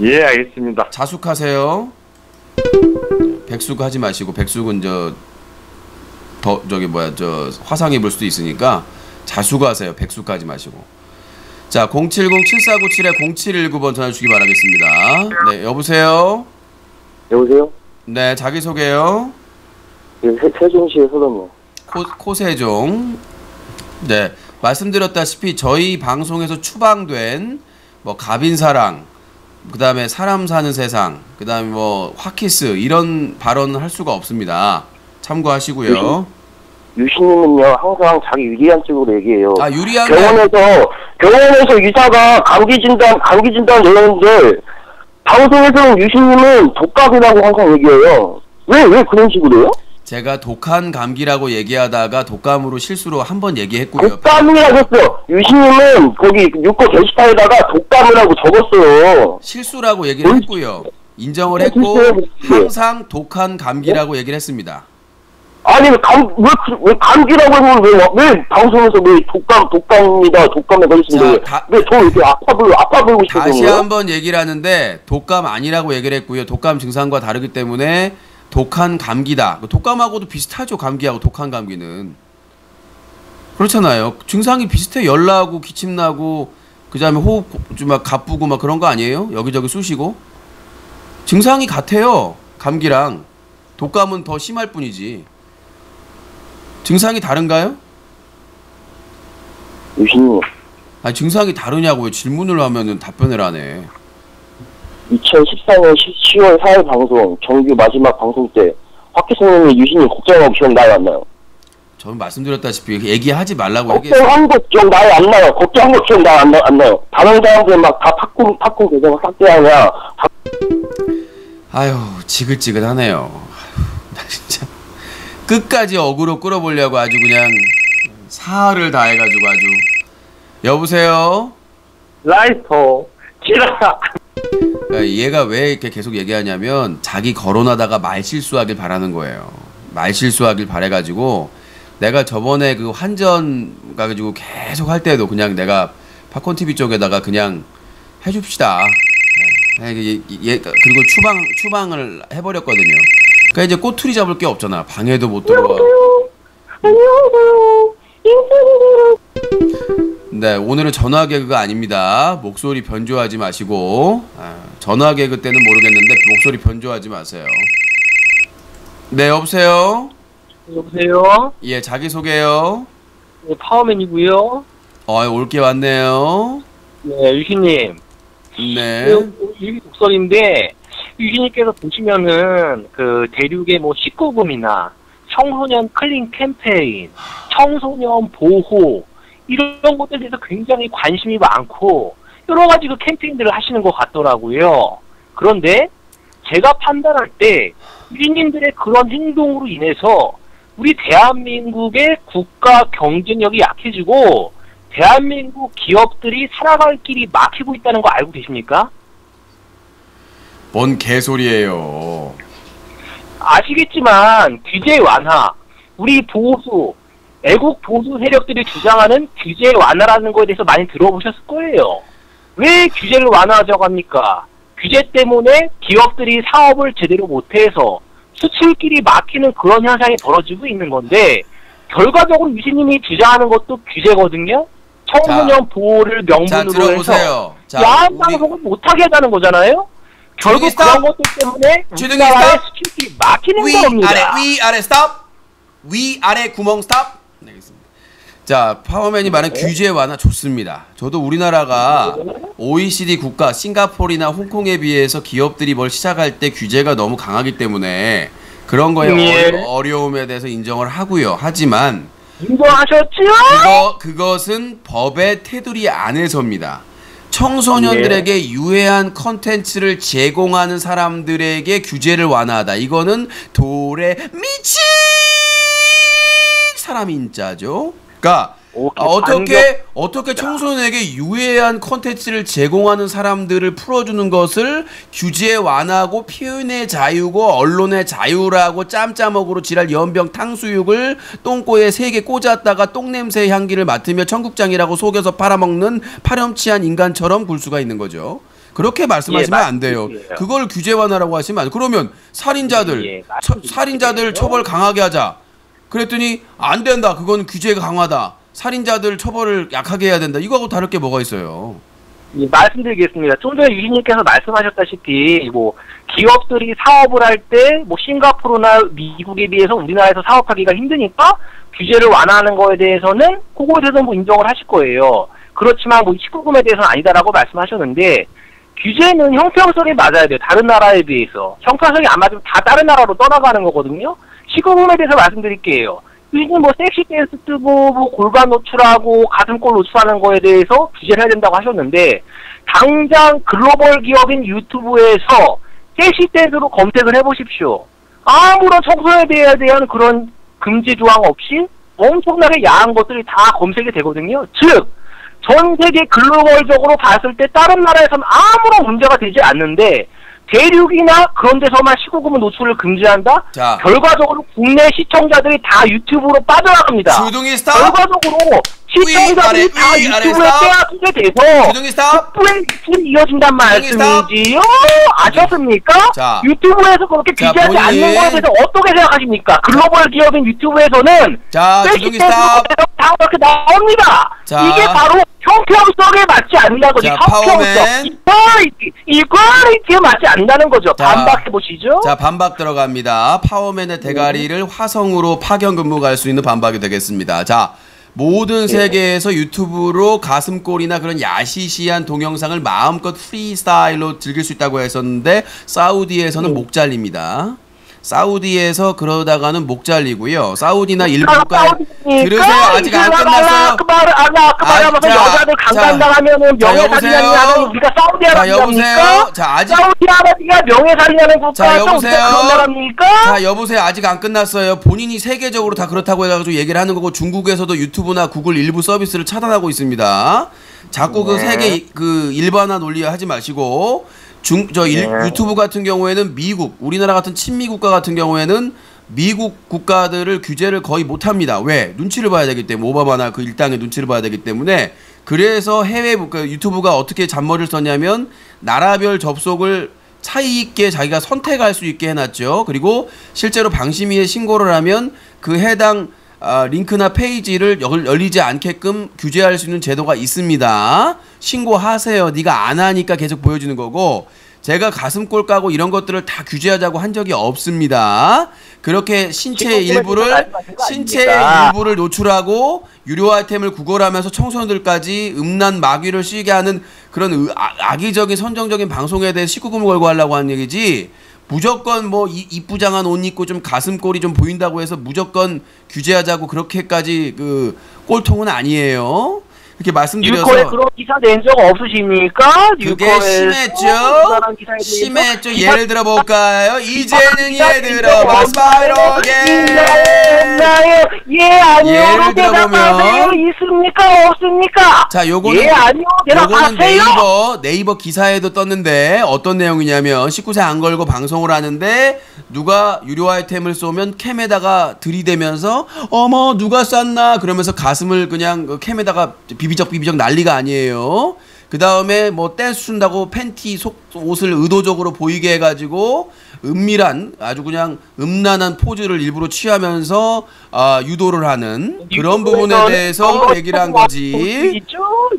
예, 알겠습니다. 자숙하세요. 백숙 하지 마시고, 백숙은 화상 입을 수도 있으니까 자숙하세요. 백숙 하지 마시고. 자, 070-7497-0719번 전화 주시기 바라겠습니다. 네, 여보세요? 여보세요? 네, 자기소개요. 예, 세종시의 서동이요. 코세종. 네, 말씀드렸다시피 저희 방송에서 추방된 뭐 가빈사랑, 그 다음에 사람 사는 세상, 그 다음에 뭐 화키스 이런 발언을 할 수가 없습니다. 참고하시고요. 유신님은요 항상 자기 유리한 쪽으로 얘기해요. 아, 유리한 게 병원에서 의사가 감기 진단 내렸는데 방송에서는 유신님은 독감이라고 항상 얘기해요. 왜 그런 식으로 해요? 제가 독한 감기라고 얘기하다가 독감으로 실수로 한 번 얘기했고요. 독감이라고 했어. 유신님은 거기 유코 게시판에다가 독감이라고 적었어요. 실수라고 얘기를 했고요. 인정을 했고 항상 독한 감기라고 얘기를 했습니다. 아니 왜 감기라고 하면 왜 방송에서 왜 독감이다 독감에 걸렸습니다. 왜 저 이렇게 아파 보이고 싶어서 다시 한번 얘기를 하는데 독감 아니라고 얘기를 했고요. 독감 증상과 다르기 때문에 독한 감기다. 독감하고도 비슷하죠. 감기하고 독한 감기는 그렇잖아요. 증상이 비슷해. 열 나고 기침 나고 그다음에 호흡 좀 막 가쁘고 막 그런 거 아니에요? 여기저기 쑤시고 증상이 같아요. 감기랑 독감은 더 심할 뿐이지. 증상이 다른가요? 유신님. 아니 증상이 다르냐고요. 질문을 하면은 답변을 하네. 2014년 10월 4일 방송 정규 마지막 방송 때 화키스님이 유신님 걱정하고 기억나요 안 나요? 저는 말씀드렸다시피 얘기하지 말라고 얘기했어요. 걱정한 거 기억나요 안 나요? 걱정한 거 기억나요 안 나요? 다른 사람들 막 다 팝콘 계정 삭제하냐. 아유 지긋지긋하네요. 아유, 나 진짜 끝까지 어그로 끌어보려고 아주 그냥 사활을 다해가지고 아주. 여보세요? 라이터 지라. 그러니까 얘가 왜 이렇게 계속 얘기하냐면 자기 거론하다가 말 실수하길 바라는 거예요. 말 실수하길 바래가지고 내가 저번에 그 환전 가가지고 계속 할 때도 그냥 내가 팝콘 TV 쪽에다가 그냥 해줍시다. 그리고 추방을 해버렸거든요. 그러니까 이제 꼬투리 잡을 게 없잖아. 방에도 못 들어와. 안녕하세요. 인사드려요. 네, 오늘은 전화 개그가 아닙니다. 목소리 변조하지 마시고. 전화 개그 때는 모르겠는데 목소리 변조하지 마세요. 네, 여보세요? 여보세요? 예, 자기소개요. 네, 파워맨이고요. 올게 왔네요. 네, 유신님. 네. 유신 독설인데 유신님께서 보시면은 그 대륙의 뭐 19금이나 청소년 클린 캠페인, 청소년 보호 이런 것들에 대해서 굉장히 관심이 많고 여러 가지 그 캠페인들을 하시는 것 같더라고요. 그런데 제가 판단할 때 유신님들의 그런 행동으로 인해서 우리 대한민국의 국가 경쟁력이 약해지고 대한민국 기업들이 살아갈 길이 막히고 있다는 거 알고 계십니까? 뭔 개소리예요. 아시겠지만 규제 완화, 우리 보수, 애국 보수 세력들이 주장하는 규제 완화라는 거에 대해서 많이 들어보셨을 거예요. 왜 규제를 완화하자고 합니까? 규제 때문에 기업들이 사업을 제대로 못해서 수출길이 막히는 그런 현상이 벌어지고 있는 건데 결과적으로 유신님이 주장하는 것도 규제거든요. 청소년 보호를 명분으로 자, 들어보세요. 해서 야한 방송을 못하게 하자는 거잖아요. 결국 그런 것들 때문에 우리나라의 스킬이 막히는 겁니다. 위아래 스탑. 위아래 구멍 스탑. 네, 알겠습니다. 자, 파워맨이 말한 규제 완화 좋습니다. 저도 우리나라가 OECD 국가 싱가포르나 홍콩에 비해서 기업들이 뭘 시작할 때 규제가 너무 강하기 때문에 그런 거에 어려움에 대해서 인정을 하고요. 하지만 인정하셨죠? 그것은 법의 테두리 안에서입니다. 청소년들에게 유해한 컨텐츠를 제공하는 사람들에게 규제를 완화하다. 이거는 돌에 미친 사람인자죠. 그러니까 어떻게 청소년에게 유해한 컨텐츠를 제공하는 사람들을 풀어주는 것을 규제 완화하고 표현의 자유고 언론의 자유라고 짬짜먹으로 지랄 연병 탕수육을 똥꼬에 3개 꽂았다가 똥냄새 향기를 맡으며 청국장이라고 속여서 팔아먹는 파렴치한 인간처럼 굴 수가 있는 거죠. 그렇게 말씀하시면 안 돼요. 그걸 규제 완화라고 하시면 안 돼요. 그러면 살인자들 처벌 강하게 하자. 그랬더니 안 된다. 그건 규제가 강하다. 살인자들 처벌을 약하게 해야 된다. 이거하고 다를 게 뭐가 있어요? 예, 말씀드리겠습니다. 좀 전에 유진님께서 말씀하셨다시피 뭐 기업들이 사업을 할 때 뭐 싱가포르나 미국에 비해서 우리나라에서 사업하기가 힘드니까 규제를 완화하는 거에 대해서는 그거에 대해서 뭐 인정을 하실 거예요. 그렇지만 뭐 19금에 대해서는 아니다라고 말씀하셨는데 규제는 형평성이 맞아야 돼요. 다른 나라에 비해서. 형평성이 안 맞으면 다 다른 나라로 떠나가는 거거든요. 19금에 대해서 말씀드릴게요. 요즘 뭐 섹시 댄스 뜨고 뭐 골반 노출하고 가슴골 노출하는 거에 대해서 규제를 해야 된다고 하셨는데 당장 글로벌 기업인 유튜브에서 섹시 댄스로 검색을 해보십시오. 아무런 청소년에 대한 그런 금지 조항 없이 엄청나게 야한 것들이 다 검색이 되거든요. 즉 전 세계 글로벌적으로 봤을 때 다른 나라에서는 아무런 문제가 되지 않는데 대륙이나 그런 데서만 19금은 노출을 금지한다? 자, 결과적으로 국내 시청자들이 다 유튜브로 빠져나갑니다. 주둥이 스탑! 결과적으로 시청자들이 다 유튜브에 빼앗기게 돼서 주둥이 스탑! 북부의 이어진단 말씀이지요? 아셨습니까? 자, 유튜브에서 그렇게 규제하지 않는 거에 대해서 어떻게 생각하십니까? 글로벌 기업인 유튜브는 주둥이 스탑! 다 그렇게 나옵니다. 이게 바로 형평성에 맞지 않는다는 거죠. 형평성, 이퀄리티에 맞지 않는다는 거죠. 반박해보시죠. 자, 반박 들어갑니다. 파워맨의 대가리를 화성으로 파견 근무 갈 수 있는 반박이 되겠습니다. 자, 모든 세계에서 유튜브로 가슴골이나 그런 야시시한 동영상을 마음껏 프리스타일로 즐길 수 있다고 했었는데 사우디에서는 목 잘립니다. 사우디에서 그러다가는 목 잘리고요. 사우디나 일본 국가 들으세요. 아직 안 끝났어요. 그 말을 하면서 여자들 강간당하면은 명예살인하는 우리가 사우디아라비아입니까? 사우디아라비아 명예살인하는 국가가 그런 나라입니까? 자, 여보세요. 아직 안 끝났어요. 본인이 세계적으로 다 그렇다고 해가지고 얘기를 하는 거고 중국에서도 유튜브나 구글 일부 서비스를 차단하고 있습니다. 자꾸 그 세계 그 일반화 논리 하지 마시고. 유튜브 같은 경우에는 미국, 우리나라 같은 친미 국가 같은 경우에는 미국 국가들을 규제를 거의 못합니다. 왜? 눈치를 봐야 되기 때문에 오바마나 그 일당의 눈치를 봐야 되기 때문에 그래서 해외 유튜브가 어떻게 잔머리를 썼냐면 나라별 접속을 차이 있게 자기가 선택할 수 있게 해놨죠. 그리고 실제로 방심위에 신고를 하면 그 해당 링크나 페이지를 열리지 않게끔 규제할 수 있는 제도가 있습니다. 신고하세요. 네가 안 하니까 계속 보여주는 거고 제가 가슴골 까고 이런 것들을 다 규제하자고 한 적이 없습니다. 그렇게 신체의 일부를 노출하고 유료 아이템을 구걸하면서 청소년들까지 음란 마귀를 씌게 하는 그런 악의적인 선정적인 방송에 대해 19금을 걸고 하려고 하는 얘기지 무조건 뭐 이쁘장한 옷 입고 좀 가슴골이 좀 보인다고 해서 무조건 규제하자고 그렇게까지 그 꼴통은 아니에요. 이렇게 말씀드려서 유코에 그런 기사 낸 적 없으십니까? 그게 심했죠. 예를 들어볼까요? 이제는 얘들아 스파이로게 아니요 대답하세요. 있습니까 없습니까? 자, 요거는 네이버 기사에도 떴는데 어떤 내용이냐면 19세 안 걸고 방송을 하는데 누가 유료 아이템을 쏘면 캠에다가 들이대면서 어머 누가 쐈나 그러면서 가슴을 그냥 그 캠에다가 비비적 난리가 아니에요. 그 다음에 뭐 댄스 춘다고 팬티 옷을 의도적으로 보이게 해가지고 은밀한 아주 그냥 음란한 포즈를 일부러 취하면서 유도를 하는 그런 부분에 대해서 얘기를 한 거지.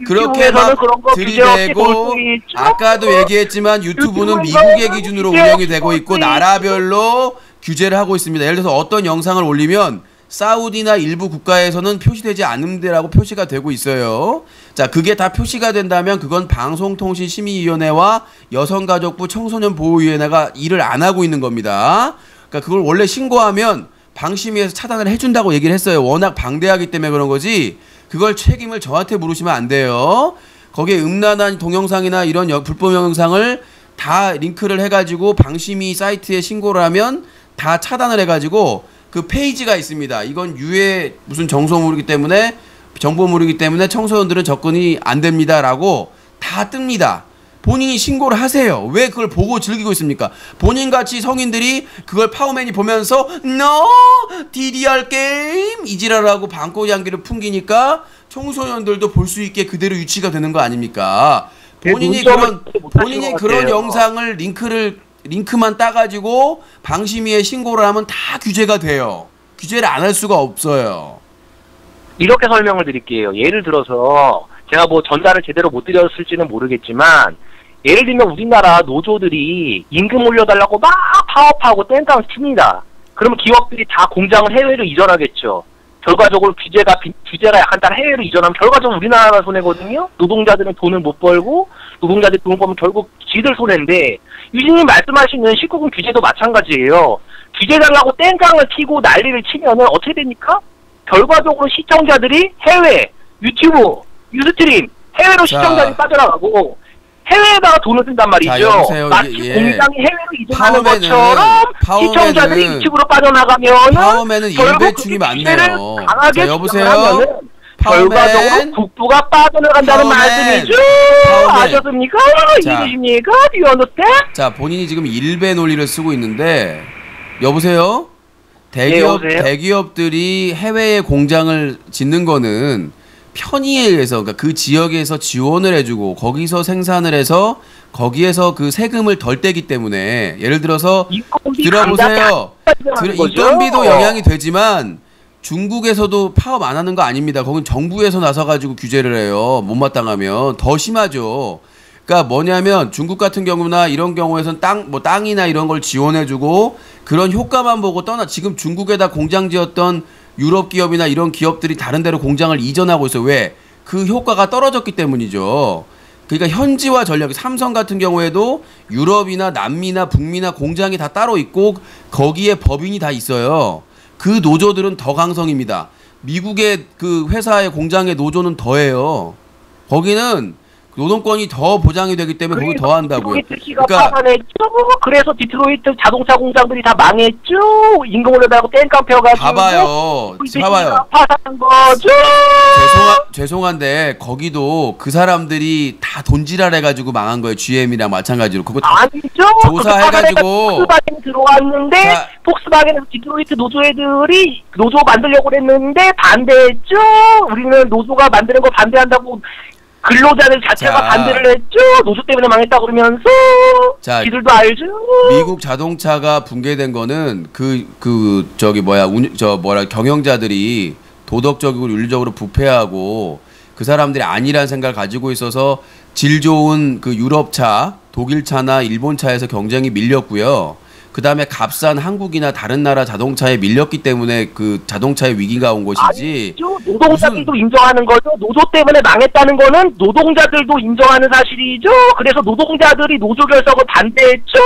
그렇게 막 들이대고 아까도 얘기했지만 유튜브는 미국의 기준으로 운영이 되고 있고 나라별로 규제를 하고 있습니다. 예를 들어서 어떤 영상을 올리면 사우디나 일부 국가에서는 표시되지 않은 데라고 표시가 되고 있어요. 자, 그게 다 표시가 된다면 그건 방송통신심의위원회와 여성가족부 청소년보호위원회가 일을 안 하고 있는 겁니다. 그러니까 그걸 원래 신고하면 방심위에서 차단을 해준다고 얘기를 했어요. 워낙 방대하기 때문에 그런 거지. 그걸 책임을 저한테 물으시면 안 돼요. 거기에 음란한 동영상이나 이런 불법 영상을 다 링크를 해가지고 방심위 사이트에 신고를 하면 다 차단을 해가지고 그 페이지가 있습니다. 이건 유해 무슨 정보물이기 때문에 청소년들은 접근이 안 됩니다라고 다 뜹니다. 본인이 신고를 하세요. 왜 그걸 보고 즐기고 있습니까? 본인같이 성인들이 그걸 파워맨이 보면서 DDR 게임 이지랄하고 방꼬양기를 풍기니까 청소년들도 볼 수 있게 그대로 유치가 되는 거 아닙니까? 본인이 그런 영상을 링크만 따가지고 방심위에 신고를 하면 다 규제가 돼요. 규제를 안 할 수가 없어요. 이렇게 설명을 드릴게요. 예를 들어서 제가 뭐 전달을 제대로 못 드렸을지는 모르겠지만 예를 들면 우리나라 노조들이 임금 올려달라고 막 파업하고 땡깡을 칩니다. 그러면 기업들이 다 공장을 해외로 이전하겠죠. 결과적으로 규제가 약간 따라 해외로 이전하면 결과적으로 우리나라가 손해거든요. 노동자들은 돈을 못 벌고 노동자들이 돈을 벌면 결국 지들 손해인데 유진님 말씀하시는 19금 규제도 마찬가지예요. 규제 달라고 땡깡을 치고 난리를 치면은 어떻게 됩니까? 결과적으로 시청자들이 해외, 유튜브, 유스트림, 해외로 시청자들이 빠져나가고 해외에다가 돈을 쓴단 말이죠. 마치 공장이 해외로 이전하는 것처럼 시청자들이 유튜브로 빠져나가면은 일배충이 많네요. 강하게 여보세요? 결과적으로 국부가 빠져나간다는 말씀이죠. 아셨습니까? 이해되십니까? Do you understand? 자, 본인이 지금 일배 논리를 쓰고 있는데 여보세요? 대기업들이 해외에 공장을 짓는 거는 편의에 의해서, 그러니까 그 지역에서 지원을 해주고 거기서 생산을 해서 거기에서 그 세금을 덜 떼기 때문에, 예를 들어서 들어보세요. 인건비도 영향이 되지만 중국에서도 파업 안 하는 거 아닙니다. 거긴 정부에서 나서가지고 규제를 해요. 못마땅하면 더 심하죠. 그러니까 뭐냐면 중국 같은 경우나 이런 경우에선 땅이나 이런 걸 지원해주고 그런 효과만 보고 지금 중국에다 공장 지었던 유럽 기업이나 이런 기업들이 다른 데로 공장을 이전하고 있어요. 왜? 그 효과가 떨어졌기 때문이죠. 그러니까 현지화 전략, 삼성 같은 경우에도 유럽이나 남미나 북미나 공장이 다 따로 있고 거기에 법인이 다 있어요. 그 노조들은 더 강성입니다. 미국의 그 회사의 공장의 노조는 더해요. 거기는 노동권이 더 보장이 되기 때문에 거기 더 한다고요. 그러니까 그래서 디트로이트 자동차 공장들이 다 망했죠. 임금 올려달라고 땡깡 펴가지고. 봐봐요. 파산한 거죠. 죄송한데 거기도 그 사람들이 다 돈지랄 해가지고 망한 거예요. GM이랑 마찬가지로. 그거 다 아니죠. 조사해가지고 폭스바겐 들어왔는데 폭스바겐에서 디트로이트 노조 애들이 노조 만들려고 그랬는데 반대했죠. 우리는 노조가 만드는 거 반대한다고. 근로자들 자체가 반대를 했죠. 노조 때문에 망했다 그러면서. 지들도 알죠. 미국 자동차가 붕괴된 거는 경영자들이 도덕적이고 윤리적으로 부패하고 그 사람들이 아니라는 생각을 가지고 있어서 질 좋은 그 유럽차, 독일차나 일본차에서 경쟁이 밀렸고요. 그 다음에 값싼 한국이나 다른 나라 자동차에 밀렸기 때문에 그 자동차의 위기가 온 것이지. 아니죠. 노동자들도 인정하는 거죠. 노조 때문에 망했다는 거는 노동자들도 인정하는 사실이죠. 그래서 노동자들이 노조 결석을 반대했죠.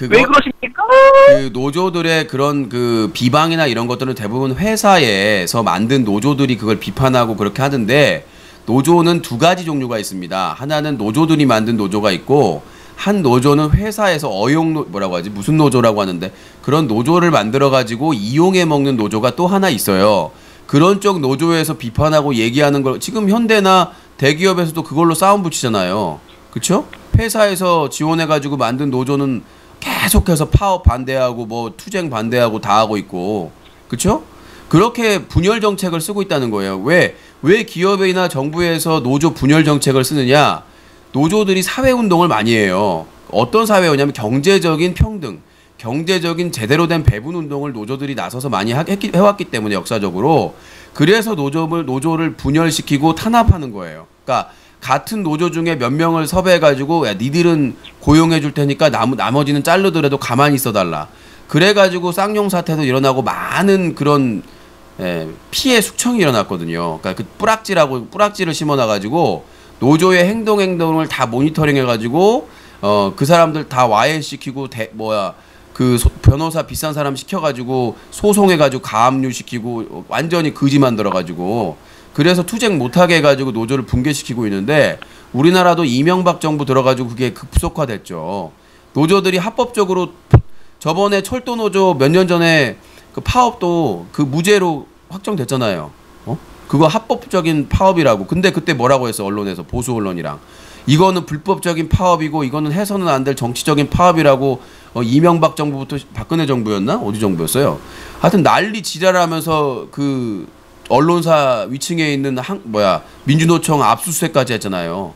왜 그러십니까? 그 노조들의 그런 그 비방이나 이런 것들은 대부분 회사에서 만든 노조들이 그걸 비판하고 그렇게 하던데, 노조는 두 가지 종류가 있습니다. 하나는 노조들이 만든 노조가 있고, 한 노조는 회사에서 뭐라고 하지? 무슨 노조라고 하는데 그런 노조를 만들어 가지고 이용해 먹는 노조가 또 하나 있어요. 그런 쪽 노조에서 비판하고 얘기하는 걸 지금 현대나 대기업에서도 그걸로 싸움 붙이잖아요. 그렇죠? 회사에서 지원해 가지고 만든 노조는 계속해서 파업 반대하고 뭐 투쟁 반대하고 다 하고 있고. 그렇죠? 그렇게 분열 정책을 쓰고 있다는 거예요. 왜 기업이나 정부에서 노조 분열 정책을 쓰느냐? 노조들이 사회운동을 많이 해요. 어떤 사회였냐면 경제적인 평등, 경제적인 제대로 된 배분 운동을 노조들이 나서서 많이 해왔기 때문에 역사적으로 그래서 노조를 분열시키고 탄압하는 거예요. 그러니까 같은 노조 중에 몇 명을 섭외해가지고 야 니들은 고용해 줄 테니까 나머지는 자르더라도 가만히 있어달라. 그래가지고 쌍용 사태도 일어나고 많은 그런 피해 숙청이 일어났거든요. 그러니까 그 뿌락지를 심어놔가지고 노조의 행동을 다 모니터링해가지고 그 사람들 다 와해시키고 변호사 비싼 사람 시켜가지고 소송해가지고 가압류 시키고 완전히 거지 만들어가지고 그래서 투쟁 못하게 해가지고 노조를 붕괴시키고 있는데 우리나라도 이명박 정부 들어가지고 그게 급속화됐죠. 노조들이 합법적으로 저번에 철도 노조 몇 년 전에 그 파업도 그 무죄로 확정됐잖아요. 그거 합법적인 파업이라고. 근데 그때 뭐라고 했어 언론에서 보수 언론이랑 이거는 불법적인 파업이고 이거는 해서는 안 될 정치적인 파업이라고 이명박 정부부터 박근혜 정부였나 어디 정부였어요. 하여튼 난리 지랄하면서 그 언론사 위층에 있는 민주노총 압수수색까지 했잖아요.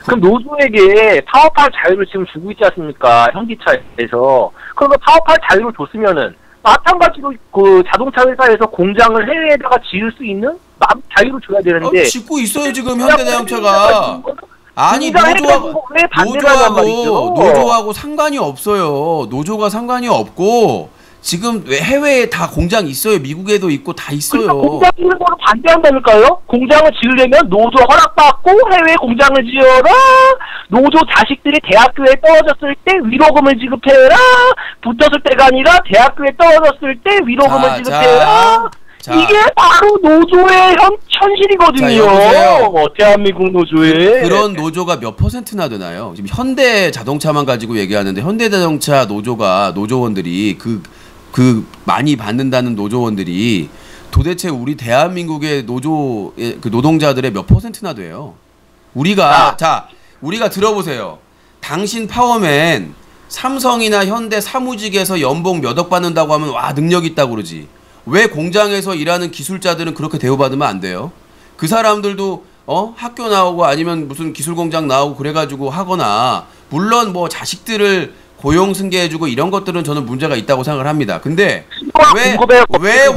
그럼 노조에게 파업할 자유를 지금 주고 있지 않습니까? 현기차에서. 그럼 파업할 자유를 줬으면은 마찬가지로 그 자동차 회사에서 공장을 해외에다가 지을 수 있는 자유를 줘야 되는데. 짓고 있어요 지금 현대자동차가. 아니 노조하고 상관이 없어요. 노조가 상관이 없고 지금 해외에 다 공장 있어요. 미국에도 있고 다 있어요. 그러니까 공장 짓는 거를 반대한다니까요. 공장을 지으려면 노조 허락받고 해외에 공장을 지어라. 노조 자식들이 대학교에 떨어졌을 때 위로금을 지급해라. 붙었을 때가 아니라 대학교에 떨어졌을 때 위로금을 지급해라. 이게 바로 노조의 현실이거든요. 대한민국 노조의. 그런 노조가 몇 %나 되나요? 지금 현대자동차만 가지고 얘기하는데 현대자동차 노조원들이 그 많이 받는다는 노조원들이 도대체 우리 대한민국의 그 노동자들의 몇 %나 돼요? 우리가 들어보세요. 당신 파워맨 삼성이나 현대 사무직에서 연봉 몇 억 받는다고 하면 와 능력 있다고 그러지. 왜 공장에서 일하는 기술자들은 그렇게 대우받으면 안 돼요? 그 사람들도 학교 나오고 아니면 무슨 기술공장 나오고 그래가지고 하거나 물론 뭐 자식들을 고용 승계해주고 이런 것들은 저는 문제가 있다고 생각을 합니다. 근데 왜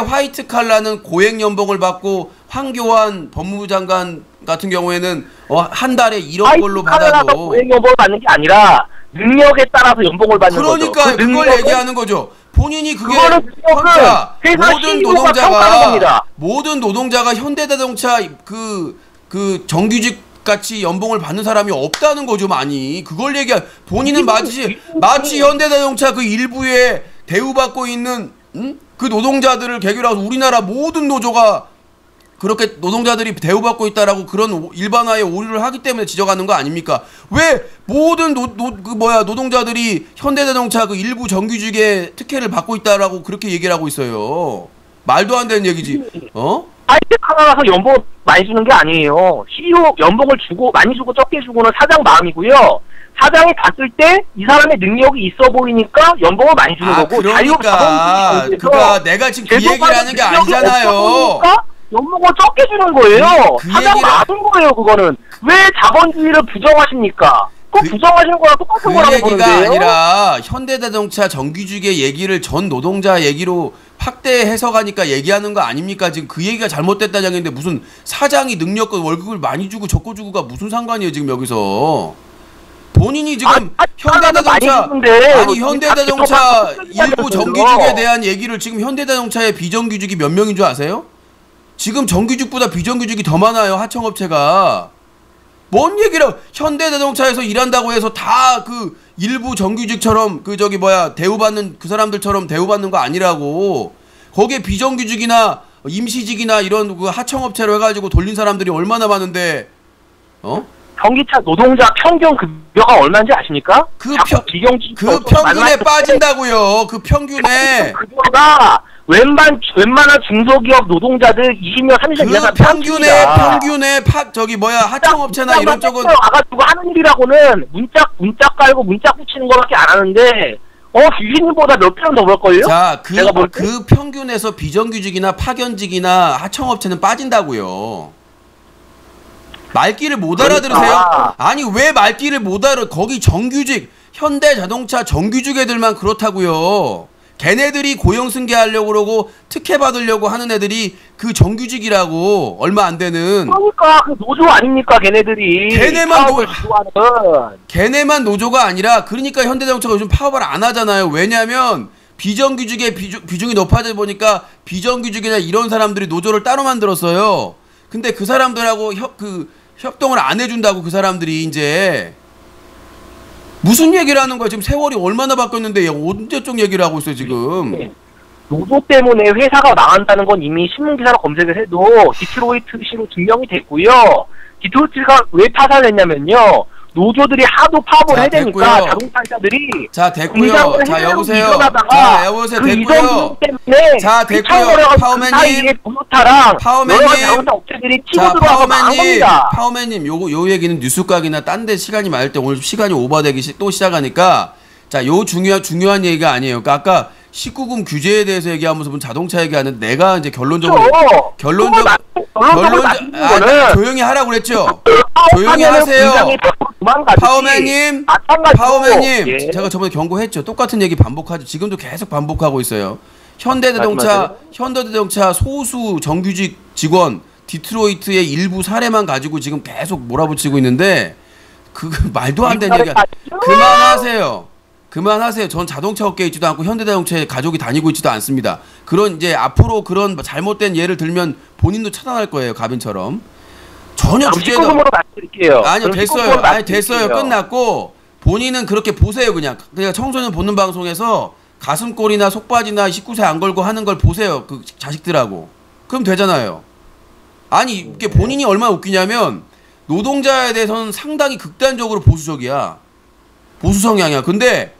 화이트 칼라는 고액 연봉을 받고 황교안 법무부 장관 같은 경우에는 한 달에 1억 벌로 받아도 고액 연봉을 받는 게 아니라 능력에 따라서 연봉을 받는 거죠. 그러니까 그걸 얘기하는 거죠. 본인이 그게 모든 노동자가 현대자동차 그 정규직 같이 연봉을 받는 사람이 없다는 거죠. 많이 그걸 본인은 마치 현대자동차 그 일부에 대우받고 있는 그 노동자들을 계기로 해서 우리나라 모든 노조가 그렇게 노동자들이 대우받고 있다라고 그런 일반화에 오류를 하기 때문에 지적하는 거 아닙니까? 왜 모든 노동자들이 현대자동차 그 일부 정규직의 특혜를 받고 있다라고 그렇게 얘기를 하고 있어요. 말도 안 되는 얘기지. 하이텍 하나라서 연봉 많이 주는 게 아니에요. CEO 연봉을 주고 많이 주고 적게 주고는 사장 마음이고요. 사장이 봤을 때 이 사람의 능력이 있어 보이니까 연봉을 많이 주는 거고. 그러니까 내가 지금 그 얘기를 하는 게 아니잖아요. 연봉을 적게 주는 거예요. 사장 마음인 거예요. 그거는 왜 자본주의를 부정하십니까? 부정하시는 거랑 똑같은 거라고 보는데요. 그 얘기가 아니라 현대자동차 정규직의 얘기를 전 노동자 얘기로 확대 해석하니까 얘기하는 거 아닙니까? 지금 그 얘기가 잘못됐다는 얘기인데 무슨 사장이 능력과 월급을 많이 주고 적고 주고가 무슨 상관이에요 지금 여기서. 본인이 지금 현대자동차 일부 정규직에 대한 얘기를 지금 현대자동차의 비정규직이 몇 명인 줄 아세요? 지금 정규직보다 비정규직이 더 많아요. 하청업체가. 뭔 얘기를 현대자동차에서 일한다고 해서 다 그 일부 정규직처럼 대우받는 그 사람들처럼 대우받는 거 아니라고. 거기에 비정규직이나 임시직이나 이런 그 하청업체로 해가지고 돌린 사람들이 얼마나 많은데 전기차 노동자 평균 급여가 얼마인지 아십니까? 그 평균에 빠진다고요. 그 평균에 급여가 웬만한 중소기업 노동자들 20년, 30년 평균에 하청업체나 이런 쪽은 와가지고 하는 일이라고는 문짝 깔고 문짝 붙이는 거밖에 안 하는데 유진님보다 몇 배는 더 벌걸요? 자, 그 평균에서 비정규직이나 파견직이나 하청업체는 빠진다고요. 말귀를 못 알아들으세요? 아니 왜 말귀를 못 알아? 거기 정규직 현대자동차 정규직 애들만 그렇다고요. 걔네들이 고용승계하려고 그러고 특혜 받으려고 하는 애들이 그 정규직이라고 얼마 안 되는. 그러니까 그 노조 아닙니까 걔네들이. 걔네만 노조가 아니라 그러니까 현대자동차가 요즘 파업을 안 하잖아요. 왜냐하면 비정규직의 비중이 높아져 보니까 비정규직이나 이런 사람들이 노조를 따로 만들었어요. 근데 그 사람들하고 협동을 안 해준다고 그 사람들이 이제 무슨 얘기를 하는 거야? 지금 세월이 얼마나 바뀌었는데 언제적 얘기를 하고 있어요 지금. 노조 때문에 회사가 망한다는 건 이미 신문기사로 검색을 해도 디트로이트시로 증명이 됐고요. 디트로이트가 왜 파산했냐면요. 노조들이 하도 파업을 해야 되니까 자동차사들이. 자 됐고요. 자 여보세요. 자 여보세요. 그 됐고요. 때문에 자 됐고요. 파워맨님. 파워맨님. 자 파워맨님 요 얘기는 뉴스각이나 딴 데 시간이 많을 때 오늘 시간이 오버되기 또 시작하니까 자 요 중요한 얘기가 아니에요. 그러니까 아까 19금 규제에 대해서 얘기하면서 자동차 얘기하는 내가 이제 결론적으로 조용히 하라고 그랬죠. 조용히 하세요. 파워맨님, 예. 제가 저번에 경고했죠. 똑같은 얘기 반복하죠. 지금도 계속 반복하고 있어요. 현대자동차 소수 정규직 직원 디트로이트의 일부 사례만 가지고 지금 계속 몰아붙이고 있는데 그 말도 안 되는 얘기야. 그만하세요. 전 자동차 업계에 있지도 않고 현대자동차에 가족이 다니고 있지도 않습니다. 그런 이제 앞으로 그런 잘못된 예를 들면 본인도 차단할 거예요. 가빈처럼. 전혀 주제도 아니요 됐어요. 아니 됐어요. 끝났고 본인은 그렇게 보세요. 그냥 청소년 보는 방송에서 가슴골이나 속바지나 19세 안 걸고 하는 걸 보세요. 그 자식들하고. 그럼 되잖아요. 아니 이게 본인이 얼마나 웃기냐면 노동자에 대해서는 상당히 극단적으로 보수적이야. 보수 성향이야. 근데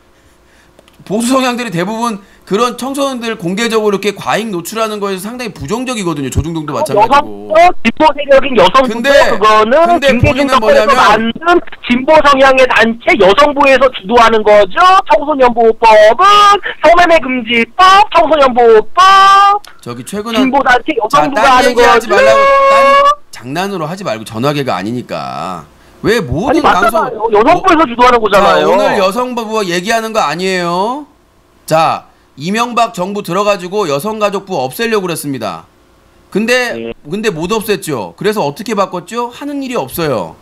보수 성향들이 대부분 그런 청소년들 공개적으로 이렇게 과잉 노출하는 거에서 상당히 부정적이거든요. 조중동도 마찬가지고. 진보 세력인 여성부 그거는 본인은 뭐냐면 만든 진보 성향의 단체 여성부에서 주도하는 거죠. 청소년보호법은 성매매 금지법, 청소년보호법. 저기 최근에 진보 단체 여성부가 하는 거죠. 하지 말라고 장난으로 하지 말고 전화계가 아니니까. 왜 모든 방송 여성부에서 주도하는 거잖아요. 자, 오늘 여성부가 얘기하는 거 아니에요. 자, 이명박 정부 들어가지고 여성가족부 없애려고 그랬습니다. 근데 못 없앴죠. 그래서 어떻게 바꿨죠? 하는 일이 없어요.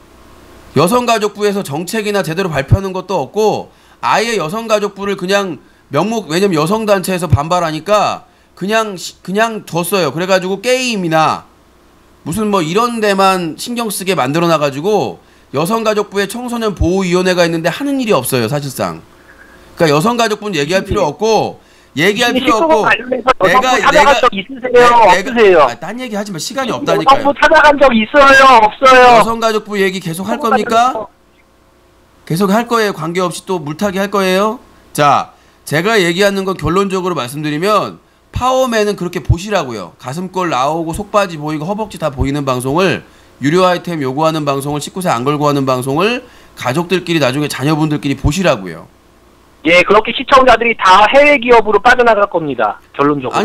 여성가족부에서 정책이나 제대로 발표하는 것도 없고 아예 여성가족부를 그냥 왜냐면 여성단체에서 반발하니까 그냥 뒀어요. 그래가지고 게임이나 무슨 뭐 이런 데만 신경 쓰게 만들어놔가지고 여성가족부에 청소년 보호위원회가 있는데 하는 일이 없어요. 사실상. 그러니까 여성가족부는 얘기할 필요 없고 내가 찾아간 적 있으세요? 없으세요? 딴 얘기 하지 마. 시간이 없다니까요. 여성부 찾아간 적 있어요? 없어요? 여성가족부 얘기 계속 할 겁니까? 계속 할 거예요. 관계없이 또 물타기 할 거예요. 자, 제가 얘기하는 건 결론적으로 말씀드리면 파워맨은 그렇게 보시라고요. 가슴골 나오고 속바지 보이고 허벅지 다 보이는 방송을 유료 아이템 요구하는 방송을 19세 안 걸고 하는 방송을 가족들끼리 나중에 자녀분들끼리 보시라고요. 예, 그렇게 시청자들이 다 해외 기업으로 빠져나갈 겁니다. 결론적으로.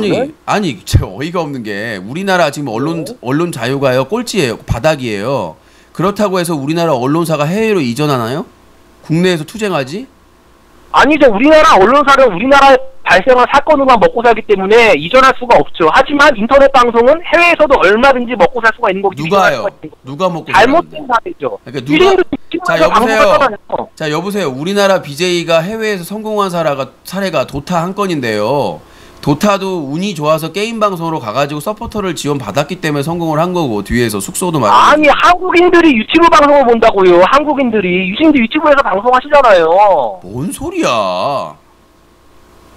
아니, 제가 어이가 없는 게 우리나라 지금 언론 자유가요 꼴찌예요, 바닥이에요. 그렇다고 해서 우리나라 언론사가 해외로 이전하나요? 국내에서 투쟁하지? 아니죠. 우리나라 언론사는 우리나라에 발생한 사건으로만 먹고 살기 때문에 이전할 수가 없죠. 하지만 인터넷 방송은 해외에서도 얼마든지 먹고 살 수가 있는 거기 때문에. 누가 먹고 잘못된 사례죠. 그러니까 자 여보세요. 우리나라 BJ가 해외에서 성공한 사례가 도타 한 건인데요. 도타도 운이 좋아서 게임 방송으로 가가지고 서포터를 지원받았기 때문에 성공을 한 거고 뒤에서 숙소도 말이죠. 아니 한국인들이 유튜브 방송을 본다고요. 한국인들이 유튜브에서 방송하시잖아요. 뭔 소리야.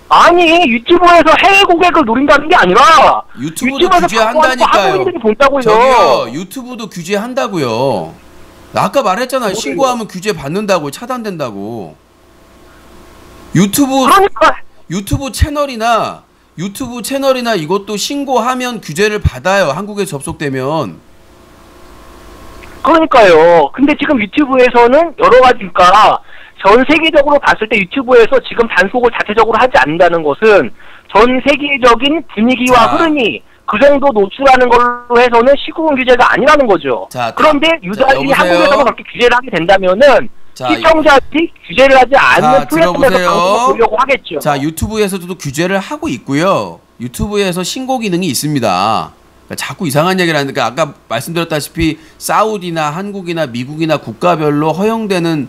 아니 유튜브에서 해외 고객을 노린다는 게 아니라 유튜브도 규제한다니까요. 한국인들이 본다고요. 저기요 유튜브도 규제한다고요. 아까 말했잖아요. 신고하면 규제 받는다고 차단된다고. 유튜브 채널이나 이것도 신고하면 규제를 받아요. 한국에 접속되면. 그러니까요. 근데 지금 유튜브에서는 여러 가지니까 전 세계적으로 봤을 때 유튜브에서 지금 단속을 자체적으로 하지 않는다는 것은 전 세계적인 분위기와 흐름이 그 정도 노출하는 걸로 해서는 19금 규제가 아니라는 거죠. 그런데 유저들이 한국에서만 그렇게 규제를 하게 된다면은 시청자들이 규제를 하지 않는 플랫폼에서 방송을 보려고 하겠죠. 자, 유튜브에서도 규제를 하고 있고요. 유튜브에서 신고 기능이 있습니다. 그러니까 자꾸 이상한 얘기를 하니까 아까 말씀드렸다시피 사우디나 한국이나 미국이나 국가별로 허용되는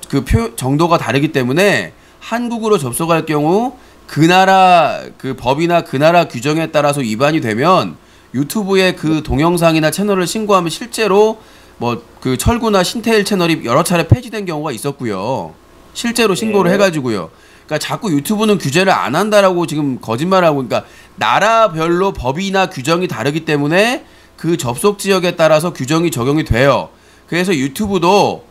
그 정도가 다르기 때문에 한국으로 접속할 경우 그 나라 그 법이나 그 나라 규정에 따라서 위반이 되면 유튜브에 그 동영상이나 채널을 신고하면 실제로 뭐 그 철구나 신태일 채널이 여러 차례 폐지된 경우가 있었고요. 실제로 신고를 해가지고요. 그러니까 자꾸 유튜브는 규제를 안 한다라고 지금 거짓말하고, 그러니까 나라별로 법이나 규정이 다르기 때문에 그 접속 지역에 따라서 규정이 적용이 돼요. 그래서 유튜브도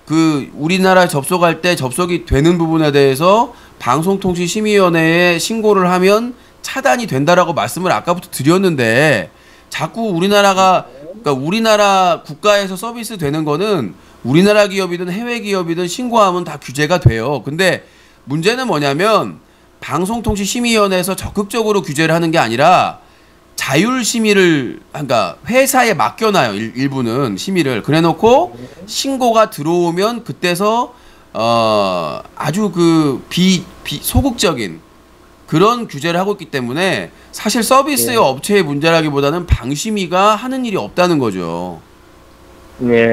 그 우리나라 접속할 때 접속이 되는 부분에 대해서 방송통신심의위원회에 신고를 하면 차단이 된다라고 말씀을 아까부터 드렸는데, 자꾸 우리나라가, 그러니까 우리나라 국가에서 서비스 되는 거는 우리나라 기업이든 해외 기업이든 신고하면 다 규제가 돼요. 근데 문제는 뭐냐면 방송통신심의위원회에서 적극적으로 규제를 하는 게 아니라 자율심의를, 그러니까 회사에 맡겨놔요. 일부는 심의를. 그래놓고 신고가 들어오면 그때서 아주 그 소극적인 그런 규제를 하고 있기 때문에 사실 서비스 업체의 문제라기보다는 방심위가 하는 일이 없다는 거죠.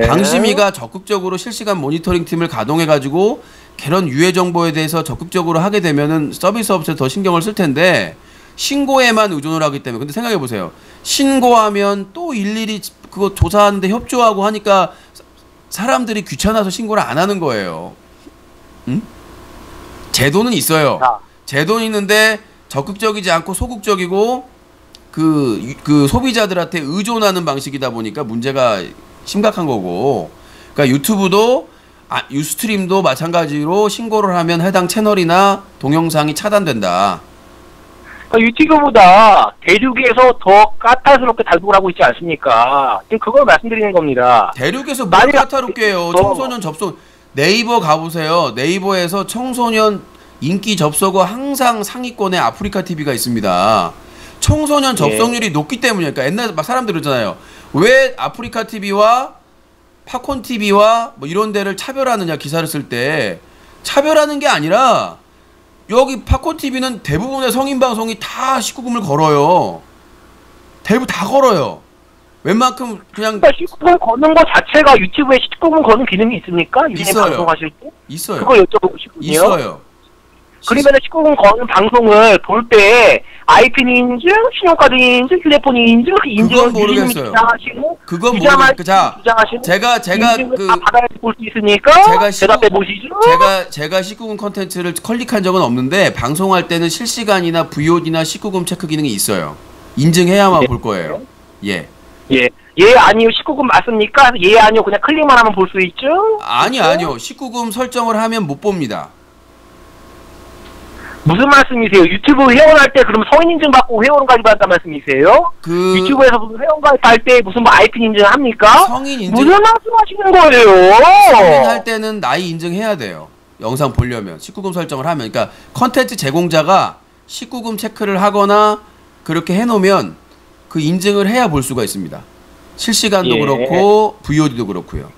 방심위가 적극적으로 실시간 모니터링 팀을 가동해가지고 그런 유해 정보에 대해서 적극적으로 하게 되면은 서비스 업체 더 신경을 쓸 텐데 신고에만 의존을 하기 때문에. 근데 생각해 보세요. 신고하면 또 일일이 그거 조사하는데 협조하고 하니까 사람들이 귀찮아서 신고를 안 하는 거예요. 응? 제도는 있어요. 제도는 있는데 적극적이지 않고 소극적이고 그 소비자들한테 의존하는 방식이다 보니까 문제가 심각한 거고. 그러니까 유튜브도 유스트림도 마찬가지로 신고를 하면 해당 채널이나 동영상이 차단된다. 유튜브보다 대륙에서 더 까탈스럽게 단속을 하고 있지 않습니까? 지금 그걸 말씀드리는 겁니다. 대륙에서 뭘 까탈스럽게요? 청소년 접속, 네이버 가보세요. 네이버에서 청소년 인기 접속어 항상 상위권에 아프리카 TV가 있습니다. 청소년 접속률이 높기 때문이에요. 그러니까 옛날에 막 사람들 그러잖아요. 왜 아프리카 TV와 팝콘 TV와 뭐 이런 데를 차별하느냐, 기사를 쓸 때. 차별하는 게 아니라 여기 팝콘 TV는 대부분의 성인 방송이 다 19금을 걸어요. 대부분 다 걸어요. 웬만큼 그냥 19금 거는 거 자체가 유튜브에 19금 거는 기능이 있습니까? 있어요. 방송하실 때? 있어요. 그거 여쭤보고 싶군요. 있어요. 그러면 19금 거는 방송을 볼 때 아이핀 인증, 신용카드 인증, 휴대폰 인증, 그건 모르겠어요. 그건 모르겠어요. 자, 제가 그 받아야 볼 수 있으니까 대답해 보시죠. 제가 19금 컨텐츠를 클릭한 적은 없는데 방송할 때는 실시간이나 VOD나 19금 체크 기능이 있어요. 인증해야만 볼 거예요. 예, 아니요. 19금 맞습니까? 예, 아니요. 그냥 클릭만 하면 볼 수 있죠? 아니요. 19금 설정을 하면 못 봅니다. 무슨 말씀이세요? 유튜브 회원할 때 그럼 성인 인증 받고 회원 가입한다는 말씀이세요? 유튜브에서 무슨 회원 가입할 때 무슨 뭐 아이핀 인증 합니까? 성인 인증 무슨 말씀하시는 거예요? 성인 할 때는 나이 인증해야 돼요. 영상 보려면 19금 설정을 하면. 그러니까 컨텐츠 제공자가 19금 체크를 하거나 그렇게 해놓으면 그 인증을 해야 볼 수가 있습니다. 실시간도 그렇고 VOD도 그렇고요.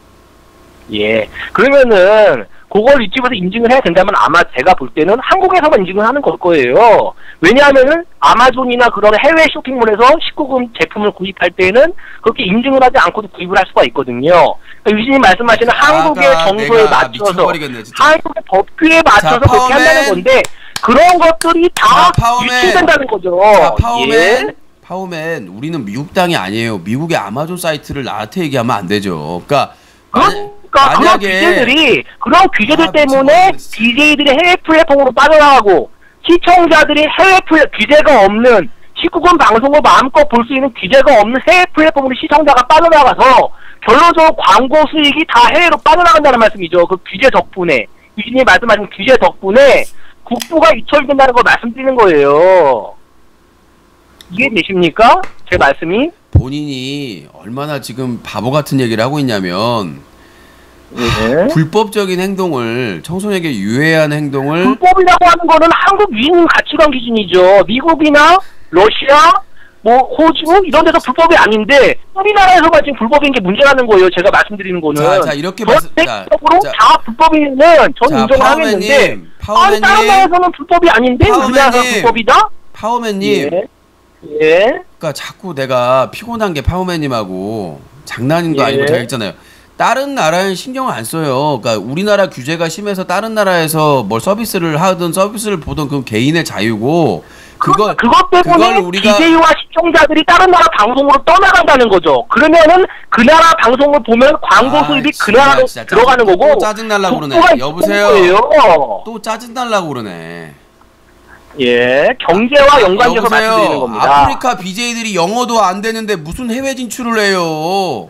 그러면은 그걸 유튜브에서 인증을 해야 된다면 아마 제가 볼 때는 한국에서만 인증을 하는 걸 거예요. 왜냐하면은 아마존이나 그런 해외 쇼핑몰에서 19금 제품을 구입할 때는 그렇게 인증을 하지 않고도 구입을 할 수가 있거든요. 그러니까 유진이 말씀하시는 한국의 정서에 맞춰서, 한국의 법규에 맞춰서 그렇게 한다는 건데 그런 것들이 다 유출된다는 거죠. 파워맨, 우리는 미국 땅이 아니에요. 미국의 아마존 사이트를 나한테 얘기하면 안 되죠. 그러니까 그런 규제들 때문에 DJ들이 해외 플랫폼으로 빠져나가고 시청자들이 해외 규제가 없는 19금 방송을 마음껏 볼 수 있는 규제가 없는 해외 플랫폼으로 시청자가 빠져나가서 결론적으로 광고 수익이 다 해외로 빠져나간다는 말씀이죠. 그 규제 덕분에, 유진이 말씀하신 규제 덕분에 국부가 유출된다는 걸 말씀드리는 거예요. 이해되십니까? 제 말씀이? 본인이 얼마나 지금 바보 같은 얘기를 하고 있냐면 불법적인 행동을, 청소년에게 유해한 행동을, 불법이라고 하는 거는 한국 위인 가치관 기준이죠. 미국이나 러시아, 뭐 호주 이런 데서 불법이 아닌데 우리나라에서만 지금 불법인 게 문제라는 거예요. 제가 말씀드리는 거는. 자 이렇게 전체적으로 다 불법이면 전 인정을 하겠는데 다른 나라에서는 불법이 아닌데 우리나라가 불법이다? 파워맨님. 예. 그러니까 자꾸 내가 피곤한 게 파워맨님하고 장난인 거 아니고 제가 했잖아요. 다른 나라엔 신경 안 써요. 그러니까 우리나라 규제가 심해서 다른 나라에서 뭘 서비스를 하든 서비스를 보든 그건 개인의 자유고 그것 때문에 우리가 BJ와 시청자들이 다른 나라 방송으로 떠나간다는 거죠. 그러면은 그 나라 방송을 보면 광고 수입이 그 나라로 들어가는 거고. 또 짜증날라고 그러네. 여보세요. 또 짜증날라고 그러네. 예, 경제와 연관돼서 말씀드리는 겁니다. 아프리카 BJ들이 영어도 안 되는데 무슨 해외 진출을 해요?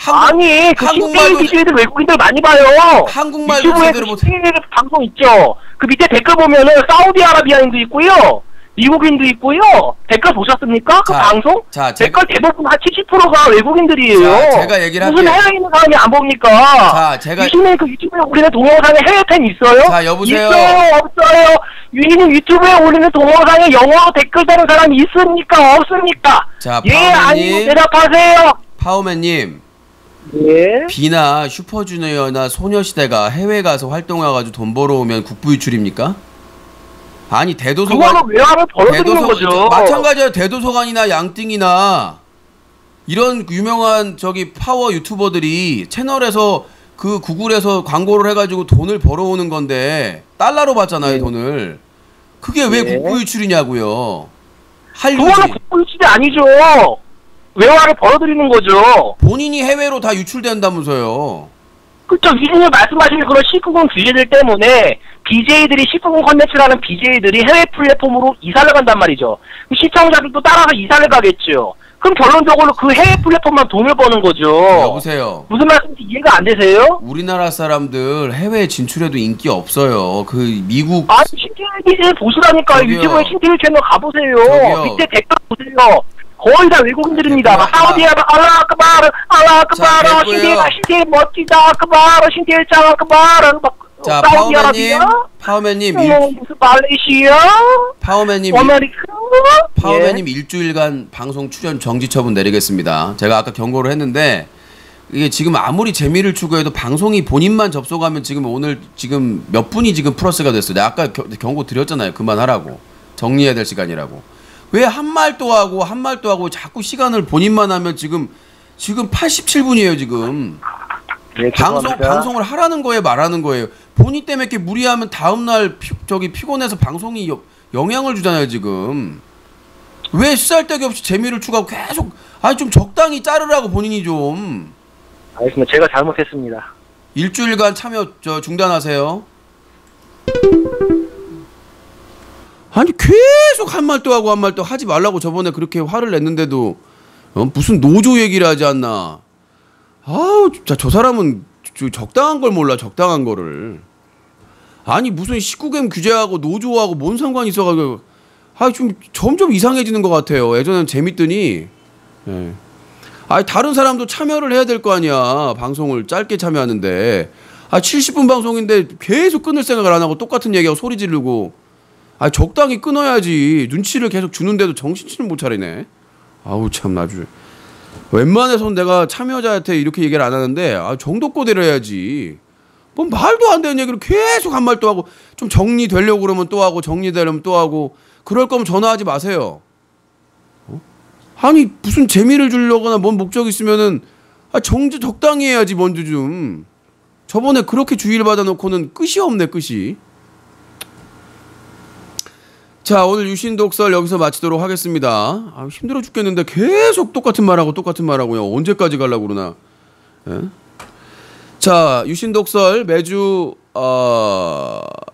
아니, 그 신대일 BJ들 외국인들 많이 봐요. 한국말도 제대로 못해. 방송 있죠. 그 밑에 댓글 보면은 사우디아라비아인도 있고요. 미국인도 있고요. 댓글 보셨습니까? 그 방송? 댓글 대부분 한 70%가 외국인들이에요. 자, 제가 얘기를 할게요. 무슨 해외에 있는 사람이 안 봅니까? 자, 제가 유신의 그 유튜브에 올리는 동영상에 해외 팬 있어요? 자, 여보세요. 있어요, 없어요? 유신이 유튜브에 올리는 동영상에 영어로 댓글 다는 사람이 있습니까? 없습니까? 자, 예, 아니면 대답하세요. 파워맨님. 예. 비나 슈퍼주니어나 소녀시대가 해외 가서 활동해가지고 돈 벌어오면 국부 유출입니까? 아니 대도서관 그거는 외화를 벌어들이는 거죠. 마찬가지예요. 대도서관이나 양띵이나 이런 유명한 저기 파워 유튜버들이 채널에서 그 구글에서 광고를 해가지고 돈을 벌어오는 건데 달러로 받잖아요. 돈을. 그게 왜 국부 유출이냐고요. 그거는 국부 유출이 아니죠. 외화를 벌어들이는 거죠. 본인이 해외로 다 유출된다면서요. 그렇죠. 유진님 말씀하신 그런 19금 규제들 때문에 BJ들이 19금 컨텐츠라는 BJ들이 해외 플랫폼으로 이사를 간단 말이죠. 시청자들도 따라서 이사를 가겠죠. 그럼 결론적으로 그 해외 플랫폼만 돈을 버는 거죠. 여보세요. 무슨 말씀인지 이해가 안 되세요? 우리나라 사람들 해외 진출해도 인기 없어요. 그 미국. 아니 신TV 보시라니까요. 유튜브에 신TV 채널 가보세요. 밑에 댓글 보세요. 거의 다 외국인들입니다. 사우디아라 알라크바르 알라크바르 신티엘 멋지다 아크바르 신티엘 짱 아크바르 자 파워맨님 무슨 말레이시아 파워맨님 일주일간 방송 출연 정지 처분 내리겠습니다. 제가 아까 경고를 했는데 이게 지금 아무리 재미를 추구해도 방송이 본인만 접속하면 지금 오늘 지금 몇 분이 지금 플러스가 됐어요. 내가 아까 경고 드렸잖아요. 그만하라고. 정리해야 될 시간이라고. 왜 한 말도 하고 자꾸 시간을 본인만 하면 지금 87분이에요 지금. 네, 방송을 하라는 거예요 말하는 거예요. 본인 때문에 이렇게 무리하면 다음날 피곤해서 방송이 영향을 주잖아요 지금. 왜 쓰잘데기 없이 재미를 추구하고 계속 아니 좀 적당히 자르라고 본인이 좀. 알겠습니다. 제가 잘못했습니다. 일주일간 참여 중단하세요. 아니 계속 한 말도 하고 한 말도 하지 말라고 저번에 그렇게 화를 냈는데도 무슨 노조 얘기를 하지 않나. 아우 진짜 저 사람은 적당한 걸 몰라. 적당한 거를. 아니 무슨 19금 규제하고 노조하고 뭔 상관이 있어가지고 좀 점점 이상해지는 것 같아요. 예전엔 재밌더니 예. 아니 다른 사람도 참여를 해야 될 거 아니야. 방송을 짧게 참여하는데 70분 방송인데 계속 끊을 생각을 안 하고 똑같은 얘기하고 소리 지르고 적당히 끊어야지. 눈치를 계속 주는데도 정신치는 못 차리네. 아우 참 아주 웬만해서는 내가 참여자한테 이렇게 얘기를 안 하는데 정도껏 해야지. 뭐 말도 안 되는 얘기를 계속 한 말도 하고 좀 정리되려고 그러면 또 하고 정리되려면 또 하고 그럴 거면 전화하지 마세요. 아니 무슨 재미를 주려거나 뭔 목적이 있으면은 적당히 해야지. 먼저 좀 저번에 그렇게 주의를 받아놓고는 끝이 없네 끝이. 자 오늘 유신독설 여기서 마치도록 하겠습니다. 힘들어 죽겠는데 계속 똑같은 말하고요. 언제까지 가려고 그러나. 예? 자 유신독설 매주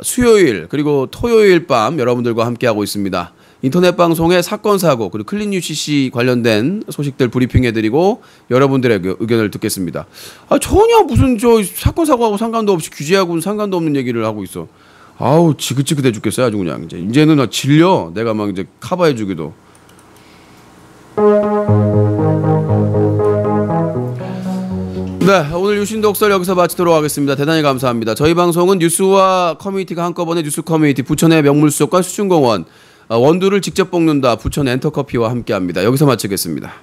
수요일 그리고 토요일 밤 여러분들과 함께하고 있습니다. 인터넷 방송의 사건 사고 그리고 클린 UCC 관련된 소식들 브리핑해드리고 여러분들의 의견을 듣겠습니다. 전혀 무슨 사건 사고하고 상관도 없이 규제하고는 상관도 없는 얘기를 하고 있어. 아우 지긋지긋해 죽겠어요. 아주 그냥 이제는 질려. 내가 막 이제 커버해주기도. 네 오늘 유신독설 여기서 마치도록 하겠습니다. 대단히 감사합니다. 저희 방송은 뉴스와 커뮤니티가 한꺼번에 뉴스 커뮤니티 부천의 명물수족관 수중공원 원두를 직접 볶는다. 부천 엔터커피와 함께합니다. 여기서 마치겠습니다.